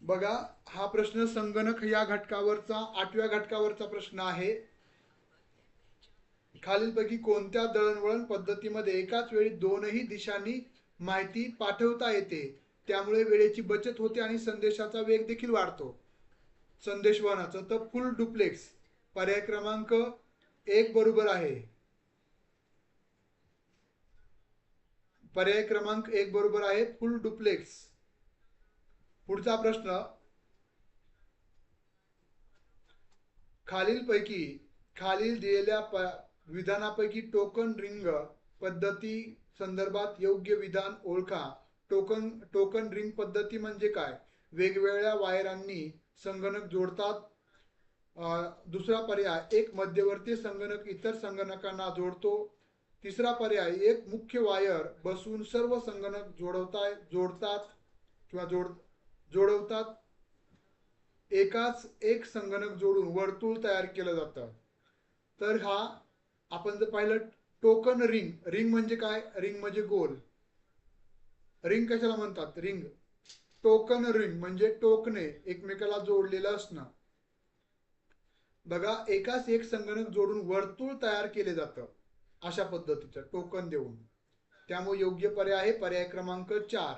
बघा, हा प्रश्न संगणक या घटकावरचा 8व्या घटकावरचा प्रश्न आहे. खालीलपैकी कोणत्या दळणवळण पद्धतीमध्ये एकाच वेळी दोनही दिशांनी माहिती पाठवता येते, त्यामुळे वेळेची बचत होते आणि संदेशाचा वेग देखील वाढतो? संदेशवहनाचं तर फुल डुप्लेक्स पर्याय क्रमांक 1 बरोबर आहे. पर्याय क्रमांक 1 बरोबर आहे, फुल डुप्लेक्स. पुढचा प्रश्न, खालील दिलेल्या विधानापैकी टोकन रिंग पद्धती संदर्भात योग्य विधान ओळखा. टोकन रिंग पद्धती म्हणजे काय? वेगवेगळ्या वायरांनी संगणक जोडतात. दुसरा पर्याय, एक मध्यवर्ती संगणक इतर संगणकांना जोडतो. तिसरा पर्याय, एक मुख्य वायर बसवून सर्व संगणक जोडवतात. एकाच एक संगणक जोडून वर्तुळ तयार केलं जातं. तर हा आपण जर पाहिलं टोकन रिंग म्हणजे काय? रिंग म्हणजे गोल. रिंग कशाला म्हणतात? रिंग. टोकन रिंग म्हणजे टोकणे एकमेकाला जोडलेलं असणं. बघा, एकाच एक संगणक जोडून वर्तुळ तयार केले जातं अशा पद्धतीचं टोकन देऊन. त्यामुळे योग्य पर्याय आहे पर्याय क्रमांक 4.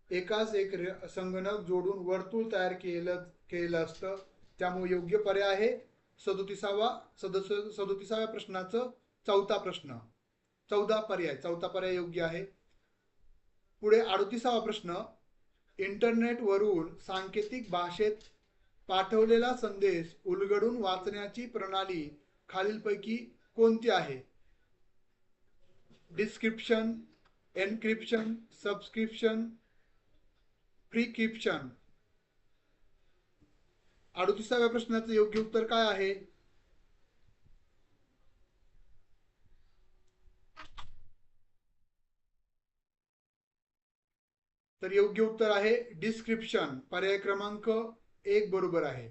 एकाच एक संगणक जोडून वर्तुळ तयार केलेलं असतं. त्यामुळे योग्य पर्याय आहे 37व्या प्रश्नाचं चौथा प्रश्न. 14 पर्याय योग्य आहे. पुढे 38वा प्रश्न, इंटरनेटवरून सांकेतिक भाषेत पाठवलेला संदेश उलगडून वाचण्याची प्रणाली खालीलपैकी कोणती आहे? Description, encryption, subscription, prescription. 38व्या प्रश्नाचं योग्य उत्तर काय आहे? तर योग्य उत्तर आहे डिस्क्रिप्शन. पर्याय क्रमांक 1 बरोबर आहे.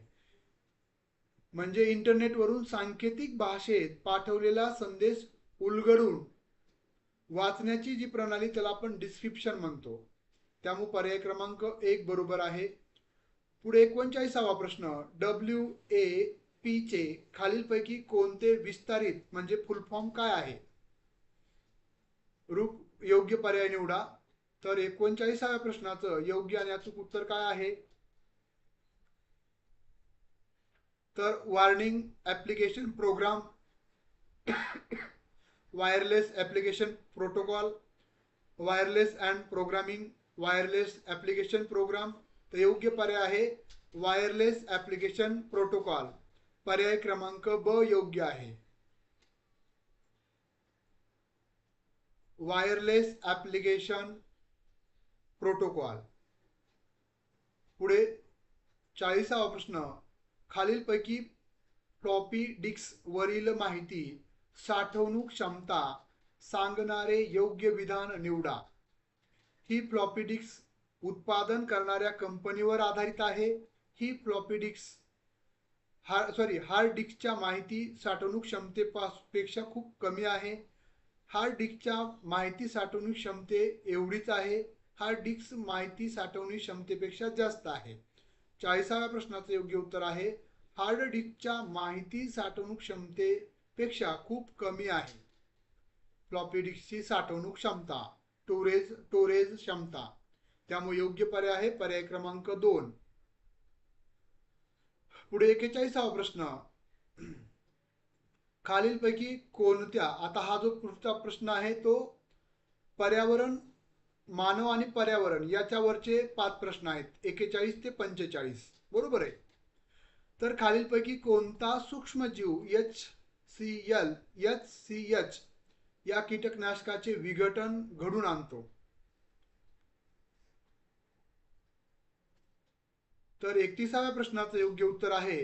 म्हणजे इंटरनेटवरून सांकेतिक भाषेत पाठवलेला संदेश उलगडून वाचण्याची जी प्रणाली त्याला आपण डिस्क्रिप्शन म्हणतो. त्यामुळे पर्याय क्रमांक 1 बरोबर आहे. पुढे 39वा प्रश्न. WAP चे खालीलपैकी कोणते विस्तारित म्हणजे फुल फॉर्म काय आहे? योग्य पर्याय निवडा. तर 39व्या प्रश्नाचं योग्य आणि अचूक उत्तर काय आहे? तर warning application program, wireless application protocol, wireless and programming, wireless application program. तर योग्य पर्याय आहे वायरलेस ऍप्लिकेशन प्रोटोकॉल. पर्याय क्रमांक ब योग्य आहे. Wireless application protocol. पुढे 40वा प्रश्न. खालीलपैकी फ्लॉपी डिस्क वरील माहिती साठवणूक क्षमता सांगणारे योग्य विधान निवडा. ही फ्लॉपी डिस्क उत्पादन करणाऱ्या कंपनीवर आधारित आहे. ही फ्लॉपी डिस्क हार्ड डिस्कच्या माहिती साठवणूक क्षमतेपेक्षा खूप कमी आहे. हार्ड डिस्कच्या माहिती साठवणूक क्षमते एवढीच आहे. हार्ड डिस्क माहिती साठवणूक क्षमतेपेक्षा जास्त आहे. 40व्या प्रश्नाचं योग्य उत्तर आहे हार्ड डिस्कच्या माहिती साठवणूक क्षमतेपेक्षा खूप कमी आहे फ्लॉपी डिस्कची साठवणूक क्षमता, स्टोरेज क्षमता. त्यामुळे योग्य पर्याय आहे पर्याय क्रमांक 2. पुढे 41वा प्रश्न. खालीलपैकी कोणत्या, आता हा जो पुढचा प्रश्न आहे तो पर्यावरण, मानव आणि पर्यावरण याच्यावरचे 5 प्रश्न आहेत. 41 ते 45 बरोबर आहे. तर खालीलपैकी कोणता सूक्ष्मजीव HCH या कीटकनाशकाचे विघटन घडून आणतो? तर 31व्या प्रश्नाचं योग्य उत्तर आहे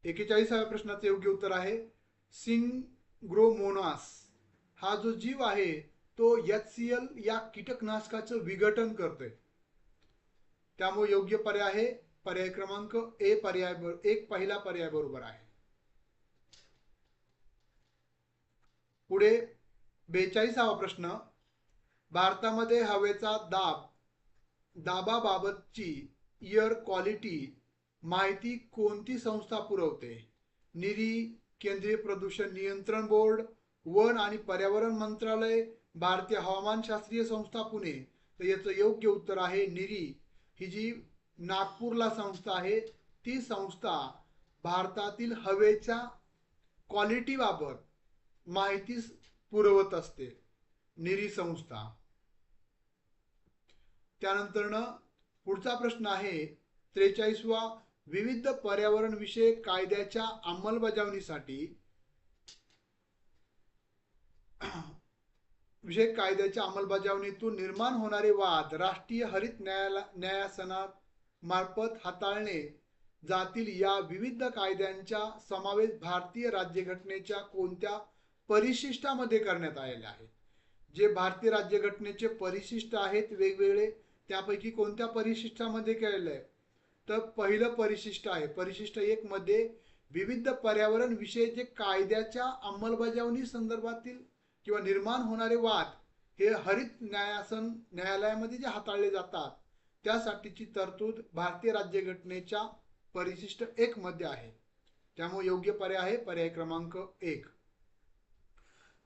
41व्या प्रश्नाचं योग्य उत्तर आहे सिंग्रोमोनास. हा जो जीव आहे तो HCl या कीटकनाशकाचं विघटन करतोय. त्यामुळे योग्य पर्याय आहे पर्याय क्रमांक ए. पहिला पर्याय बरोबर आहे. पुढे 42वा प्रश्न. भारतामध्ये हवेचा दाबाबाबतची एअर क्वालिटी माहिती कोणती संस्था पुरवते? निरी, केंद्रीय प्रदूषण नियंत्रण बोर्ड, वन आणि पर्यावरण मंत्रालय, भारतीय हवामानशास्त्रीय संस्था पुणे. तर याचं योग्य उत्तर आहे निरी. ही जी नागपूरला संस्था आहे ती संस्था भारतातील हवेच्या क्वालिटीबाबत माहिती पुरवत असते, निरी संस्था. त्यानंतर पुढचा प्रश्न आहे 43वा. विविध पर्यावरण विषयक कायद्याच्या अंमलबजावणीतून निर्माण होणारे वाद राष्ट्रीय हरित न्यायासनामार्फत हाताळले जातील. या विविध कायद्यांचा समावेश भारतीय राज्यघटनेच्या कोणत्या परिशिष्टामध्ये करण्यात आलेला आहे? जे भारतीय राज्यघटनेचे परिशिष्ट आहेत वेगवेगळे, त्यापैकी कोणत्या परिशिष्टामध्ये केलेलं आहे? तर पहिलं परिशिष्ट आहे परिशिष्ट 1 मध्ये विविध पर्यावरण विषय जे कायद्याच्या अंमलबजावणी संदर्भातील किंवा निर्माण होणारे वाद हे हरित न्यायालयामध्ये जे हाताळले जातात त्यासाठीची तरतूद भारतीय राज्यघटनेच्या परिशिष्ट 1 मध्ये आहे. त्यामुळे योग्य पर्याय आहे पर्याय क्रमांक 1.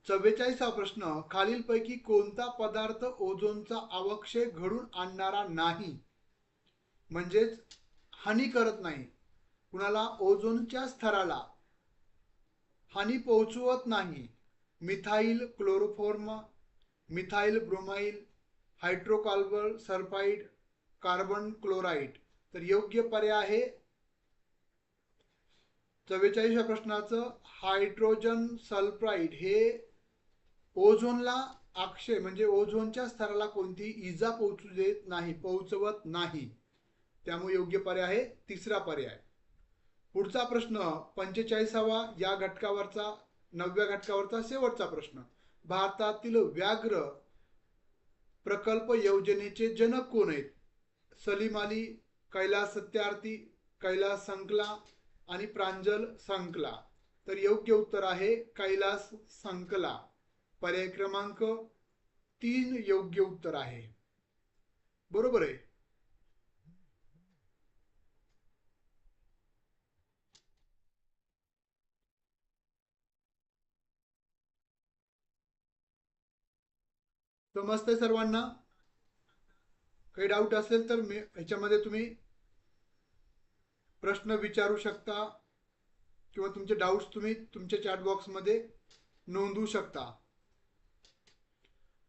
44वा प्रश्न. खालीलपैकी कोणता पदार्थ ओझोनचा अवक्षय घडून आणणारा नाही, म्हणजेच हानी करत नाही, कुणाला ओझोनच्या स्तराला हानी पोहोचवत नाही? Methyl chloroform, methyl bromide, hydrocarbon sulphide, carbon chloride. तर योग्य पर्याय आहे 44व्या प्रश्नाचं हायड्रोजन सल्फाइड. हे ओझोनला अक्षय म्हणजे ओझोनच्या स्तराला कोणती इजा पोहोचवत नाही. त्यामुळे योग्य पर्याय आहे तिसरा पर्याय. पुढचा प्रश्न 45वा या घटकावरचा 9व्या घटकावरचा शेवटचा प्रश्न. भारतातील व्याघ्र प्रकल्प योजनेचे जनक कोण आहेत? सलीम अली, कैलास सत्यार्थी, कैलास संकला आणि प्रांजल संकला. तर योग्य उत्तर आहे कैलास संकला. पर्याय क्रमांक 3 योग्य उत्तर आहे. बरोबर आहे. समजतंय सर्वांना? काही डाऊट असेल तर ह्याच्यामध्ये तुम्ही प्रश्न विचारू शकता किंवा तुमचे डाऊट्स तुम्ही तुमच्या चॅट बॉक्समध्ये नोंदवू शकता.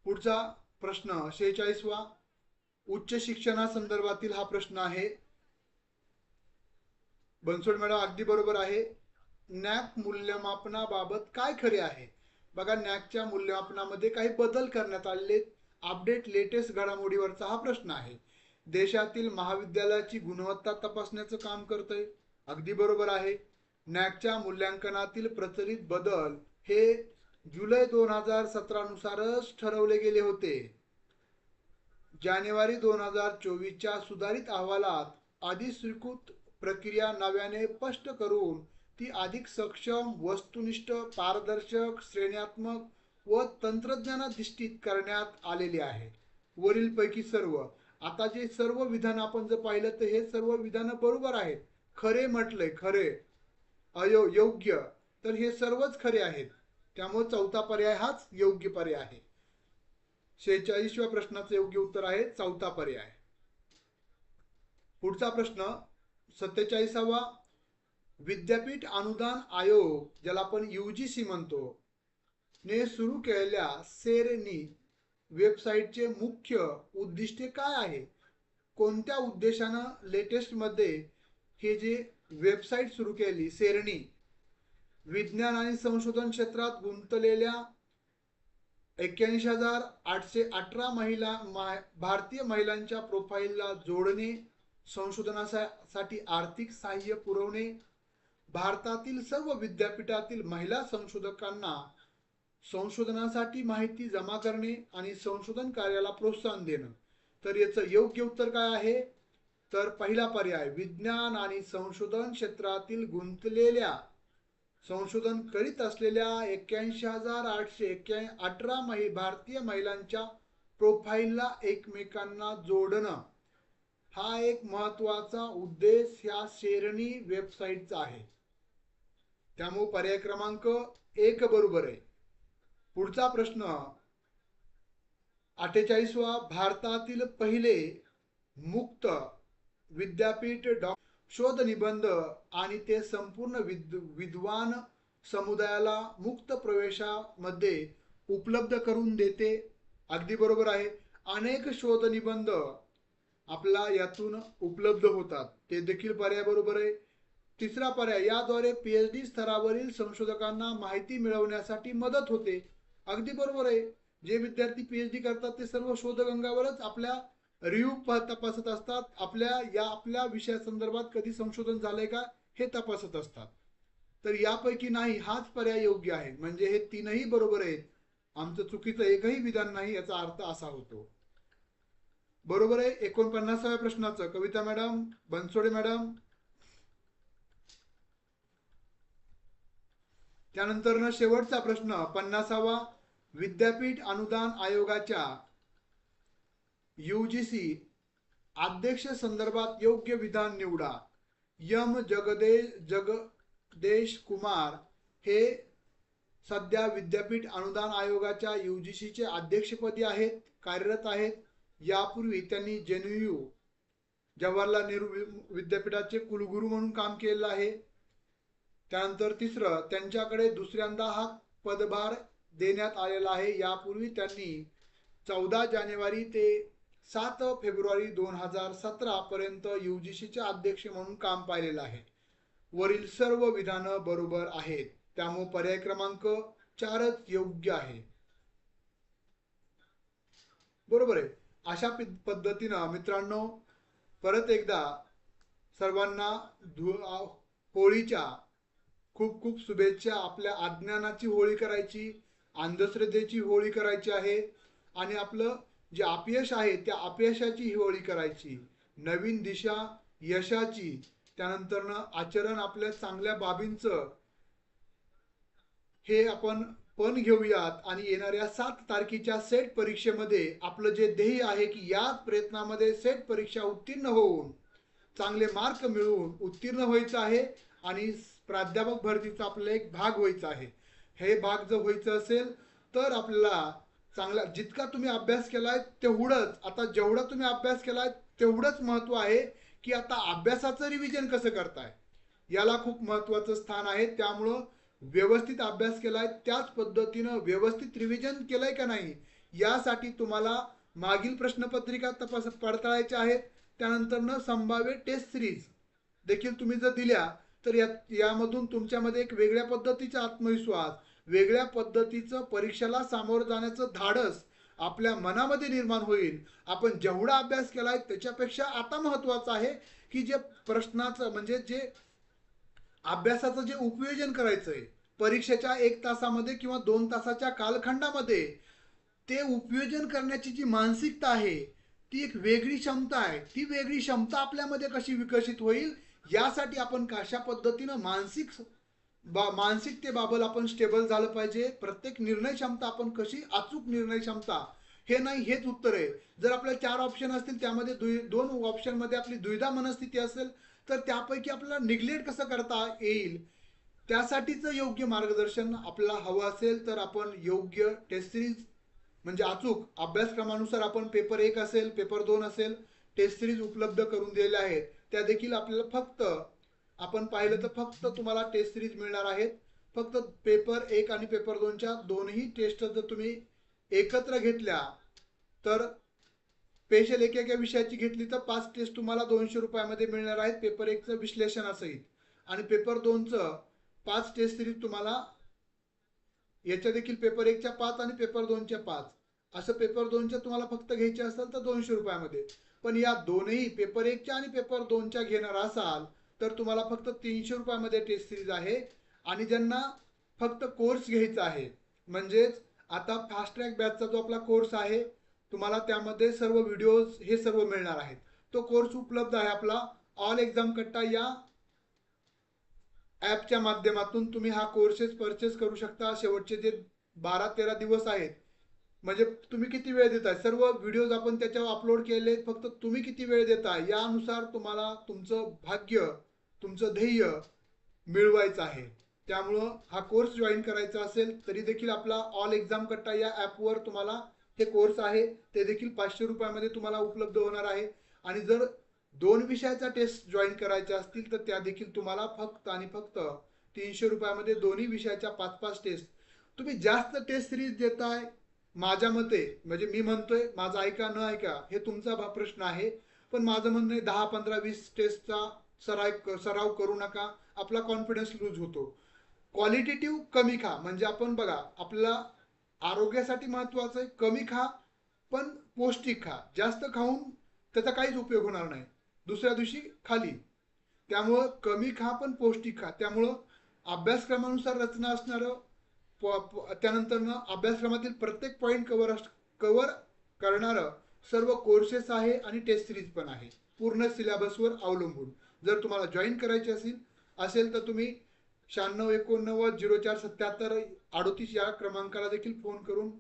पुढचा प्रश्न 46वा उच्च शिक्षणासंदर्भातील हा प्रश्न आहे. बनसोड मॅडम अगदी बरोबर आहे. नॅक मूल्यमापनाबाबत काय खरे आहे? बघा, नॅकच्या मूल्यमापनामध्ये काही बदल करण्यात आलेले अपडेट लेटेस्ट घडामोडीवरचा हा प्रश्न आहे. देशातील महाविद्यालयाची गुणवत्ता तपासण्याचं काम करतंय. अगदी बरोबर आहे. नॅकच्या मूल्यांकनातील प्रचलित बदल हे जुलै 2017 नुसारच ठरवले गेले होते. जानेवारी 2024च्या सुधारित अहवालात अधिस्वीकृत प्रक्रिया नव्याने स्पष्ट करून ती अधिक सक्षम, वस्तुनिष्ठ, पारदर्शक, श्रेण्यात्मक व तंत्रज्ञानाधिष्ठित करण्यात आलेली आहे. वरीलपैकी सर्व, आता जे सर्व विधान आपण जर पाहिलं तर हे सर्व विधान बरोबर आहेत. खरे म्हटलंय, खरे, योग्य, तर हे सर्वच खरे आहेत. त्यामुळे चौथा पर्याय हाच योग्य पर्याय आहे. 46व्या प्रश्नाचं योग्य उत्तर आहे चौथा पर्याय. पुढचा प्रश्न 47वा विद्यापीठ अनुदान आयोग, ज्याला आपण UGC म्हणतो, ने सुरू केलेल्या सेरेनी वेबसाईटचे मुख्य उद्दिष्टे काय आहे? कोणत्या उद्देशानं लेटेस्ट मध्ये हे जे वेबसाईट सुरू केली सेरेनी, विज्ञान आणि संशोधन क्षेत्रात गुंतलेल्या 81,818 भारतीय महिलांच्या प्रोफाईलला जोडणे, संशोधनासाठी आर्थिक सहाय्य पुरवणे, भारतातील सर्व विद्यापीठातील महिला संशोधकांना संशोधनासाठी माहिती जमा करणे आणि संशोधन कार्याला प्रोत्साहन देणं. तर याचं योग्य उत्तर काय आहे? तर पहिला पर्याय, विज्ञान आणि संशोधन क्षेत्रातील गुंतलेल्या संशोधन करीत असलेल्या 81,818 भारतीय महिलांच्या प्रोफाईलला एकमेकांना जोडणं हा एक महत्वाचा उद्देश ह्या सेरेनी वेबसाईटचा आहे. त्यामुळे पर्याय क्रमांक 1 बरोबर आहे. पुढचा प्रश्न 48वा भारतातील पहिले मुक्त विद्यापीठ शोध निबंध आणि ते संपूर्ण विद्वान समुदायाला मुक्त प्रवेशामध्ये उपलब्ध करून देते. अगदी बरोबर आहे. अनेक शोध निबंध आपला यातून उपलब्ध होतात, ते देखील पर्याय बरोबर आहे. तिसरा पर्याय, याद्वारे PhD स्तरावरील संशोधकांना माहिती मिळवण्यासाठी मदत होते. अगदी बरोबर आहे. जे विद्यार्थी PhD करतात ते सर्व शोधगंगावरच आपल्या रिव्ह्यू तपासत असतात, आपल्या विषयासंदर्भात कधी संशोधन झालंय का हे तपासत असतात. तर यापैकी नाही हाच पर्याय योग्य आहे. म्हणजे हे तीनही बरोबर आहेत. आमचं चुकीचं एकही विधान नाही, याचा अर्थ असा होतो. बरोबर आहे. 49व्या प्रश्नाचं कविता मॅडम, बनसोडे मॅडम. त्यानंतर शेवटचा प्रश्न 50वा विद्यापीठ अनुदान आयोगाच्या UGC अध्यक्ष संदर्भात योग्य विधान निवडा. जगदेश कुमार हे सध्या विद्यापीठ अनुदान आयोगाच्या UGC चे अध्यक्षपदी आहेत, कार्यरत आहेत. यापूर्वी त्यांनी JNU जवाहरलाल नेहरू विद्यापीठाचे कुलगुरू म्हणून काम केलेलं आहे. त्यानंतर तिसरं, त्यांच्याकडे दुसऱ्यांदा हा पदभार देण्यात आलेला आहे. यापूर्वी त्यांनी 14 जानेवारी ते 7 फेब्रुवारी 2017 पर्यंत UGC चे अध्यक्ष म्हणून काम पाहिलेलं आहे. वरील सर्व विधानं बरोबर आहेत. त्यामुळे पर्याय क्रमांक 4च योग्य आहे. बरोबर आहे. अशा पद्धतीनं मित्रांनो परत एकदा सर्वांना होळीच्या खूप खूप शुभेच्छा. आपल्या अज्ञानाची होळी करायची, अंधश्रद्धेची होळी करायची आहे आणि आपलं जे अपयश आहे त्या अपयशाची ही होळी करायची. नवीन दिशा, यशाची, त्यानंतरनं आचरण आपल्या चांगल्या बाबींचं हे आपण पण घेऊयात आणि येणाऱ्या 7 तारखेच्या सेट परीक्षेमध्ये आपलं जे ध्येय आहे की या प्रयत्नामध्ये सेट परीक्षा उत्तीर्ण होऊन चांगले मार्क मिळवून उत्तीर्ण व्हायचं आहे आणि प्राध्यापक भरतीचा आपल्याला एक भाग व्हायचा आहे. हे भाग जर व्हायचं असेल तर आपल्याला चांगला जितका तुम्ही अभ्यास केलाय तेवढंच, आता जेवढा तुम्ही अभ्यास केलाय तेवढंच महत्व आहे की आता अभ्यासाचं रिव्हिजन कसं करताय याला खूप महत्वाचं स्थान आहे. त्यामुळं व्यवस्थित अभ्यास केलाय त्याच पद्धतीनं व्यवस्थित रिव्हिजन केलंय का नाही यासाठी तुम्हाला मागील प्रश्नपत्रिका पडताळायच्या आहेत. त्यानंतर संभाव्य टेस्ट सिरीज देखील तुम्ही जर दिल्या तर यामधून तुमच्यामध्ये एक वेगळ्या पद्धतीचा आत्मविश्वास, वेगळ्या पद्धतीचं परीक्षेला सामोरं जाण्याचं धाडस आपल्या मनामध्ये निर्माण होईल. आपण जेवढा अभ्यास केलाय त्याच्यापेक्षा आता महत्वाचं आहे की जे प्रश्नाचं म्हणजे जे अभ्यासाचं जे उपयोजन करायचंय परीक्षेच्या 1 तासामध्ये किंवा 2 तासाच्या कालखंडामध्ये, ते उपयोजन करण्याची जी मानसिकता आहे ती एक वेगळी क्षमता आहे. ती वेगळी क्षमता आपल्यामध्ये कशी विकसित होईल यासाठी आपण कशा पद्धतीनं मानसिकतेबाबत आपण स्टेबल झालं पाहिजे. प्रत्येक निर्णय क्षमता आपण कशी अचूक निर्णय क्षमता हे नाही हेच उत्तर आहे. जर आपल्या 4 ऑप्शन असतील त्यामध्ये 2 ऑप्शन मध्ये आपली द्विधा मनस्थिती असेल तर त्यापैकी आपल्याला निग्लेक्ट कसं करता येईल त्यासाठीच योग्य मार्गदर्शन आपल्याला हवं असेल तर आपण योग्य टेस्ट सिरीज म्हणजे अचूक अभ्यासक्रमानुसार आपण पेपर 1 असेल, पेपर 2 असेल, टेस्ट सिरीज उपलब्ध करून दिलेल्या आहेत. त्या देखील आपल्याला फक्त आपण पाहिलं तर फक्त तुम्हाला टेस्ट सिरीज मिळणार आहेत. फक्त पेपर 1 आणि पेपर 2च्या दोन्ही टेस्ट जर तुम्ही एकत्र घेतल्या तर स्पेशल एका विषयाची घेतली तर 5 टेस्ट तुम्हाला 200 रुपयामध्ये मिळणार आहेत पेपर 1चं विश्लेषणासहित आणि पेपर 2चं 5 टेस्ट सिरीज तुम्हाला याच्या देखील पेपर 1च्या 5 आणि पेपर 2च्या 5 असं पेपर 2च्या तुम्हाला फक्त घ्यायचे असेल तर 200 रुपयामध्ये. पण या दोन्ही पेपर 1च्या आणि पेपर 2च्या घेणार असाल तर तुम्हाला फक्त 300 रुपयामध्ये टेस्ट सिरीज आहे. आणि ज्यांना फक्त कोर्स घ्यायचा आहे म्हणजेच आता फास्ट ट्रॅक बॅचचा जो आपला कोर्स आहे तुम्हाला त्यामध्ये सर्व व्हिडिओज हे सर्व मिळणार आहेत. तो कोर्स उपलब्ध आहे आपला ऑल एक्झाम कट्टा या ॲपच्या माध्यमातून तुम्ही हा कोर्सेस परचेस करू शकता. शेवटचे जे 12-13 दिवस आहेत म्हणजे तुम्ही किती वेळ देताय, सर्व व्हिडिओज आपण त्याच्यावर अपलोड केले, फक्त तुम्ही किती वेळ देताय यानुसार तुम्हाला तुमचं भाग्य, तुमचं ध्येय मिळवायचं आहे. त्यामुळं हा कोर्स जॉईन करायचा असेल तरी देखील आपला ऑल एक्झाम कट्टा या ॲपवर तुम्हाला हे कोर्स आहे ते देखील 500 रुपयामध्ये तुम्हाला उपलब्ध होणार आहे. आणि जर 2 विषयाचा टेस्ट जॉईन करायच्या असतील तर त्या देखील तुम्हाला फक्त आणि फक्त 300 रुपयामध्ये दोन्ही विषयाच्या 5-5 टेस्ट. तुम्ही जास्त टेस्ट सिरीज देताय माझ्या मते, म्हणजे मी म्हणतोय माझं ऐका न ऐका हे तुमचा प्रश्न आहे, पण माझं म्हणणं आहे 10, 15, 20 टेस्टचा सराव करू नका. आपला कॉन्फिडन्स लूज होतो. क्वालिटेटिव्ह कमी खा, म्हणजे आपण बघा आपल्याला आरोग्यासाठी महत्वाचं आहे कमी खा पण पौष्टिक खा. जास्त खाऊन त्याचा काहीच उपयोग होणार नाही, दुसऱ्या दिवशी खाली. त्यामुळं कमी खा पण पौष्टिक खा. त्यामुळं अभ्यासक्रमानुसार रचना असणारं त्यानंतर अभ्यासक्रमातील प्रत्येक पॉईंट कव्हर करणारं सर्व कोर्सेस आहे आणि टेस्ट सिरीज पण आहे पूर्ण सिलेबसवर अवलंबून. जर तुम्हाला जॉईन करायचे असेल तर तुम्ही 9689047738 या क्रमांकाला देखील फोन करून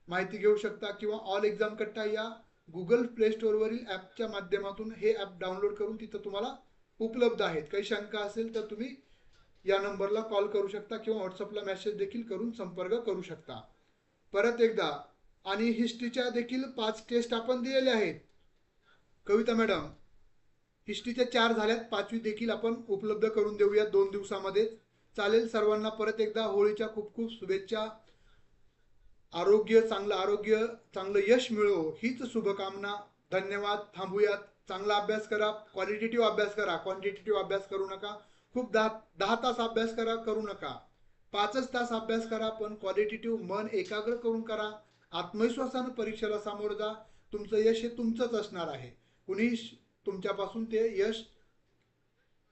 माहिती घेऊ शकता किंवा ऑल एक्झाम कट्टा या गुगल प्ले स्टोअरवरील ॲपच्या माध्यमातून हे ॲप डाउनलोड करून तिथं तुम्हाला उपलब्ध आहेत. काही शंका असेल तर तुम्ही या नंबरला कॉल करू शकता किंवा व्हॉट्सअपला मेसेज देखील करून संपर्क करू शकता. परत एकदा आणि हिस्ट्रीच्या देखील 5 टेस्ट आपण दिलेले आहेत. कविता मॅडम हिस्ट्रीच्या 4 झाल्यात, 5वी देखील आपण उपलब्ध करून देऊया 2 दिवसामध्ये. चालेल. सर्वांना परत एकदा होळीच्या खूप खूप शुभेच्छा. आरोग्य, चांगलं यश मिळो हीच शुभकामना. धन्यवाद. थांबूयात. चांगला अभ्यास करा, क्वालिटेटिव्ह अभ्यास करा, क्वांटिटेटिव्ह अभ्यास करू नका. खूप 10 तास अभ्यास करू नका. 5च तास अभ्यास करा, पण क्वालिटेटिव्ह मन एकाग्र करून करा. आत्मविश्वासानं परीक्षेला सामोरं जा. तुमचं यश हे तुमचंच असणार आहे. कुणी तुमच्यापासून ते यश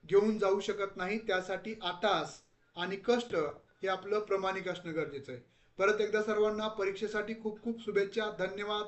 घेऊन जाऊ शकत नाही. त्यासाठी आटास आणि कष्ट हे आपलं प्रामाणिक असणं गरजेचं आहे. परत एकदा सर्वांना परीक्षेसाठी खूप खूप शुभेच्छा. धन्यवाद.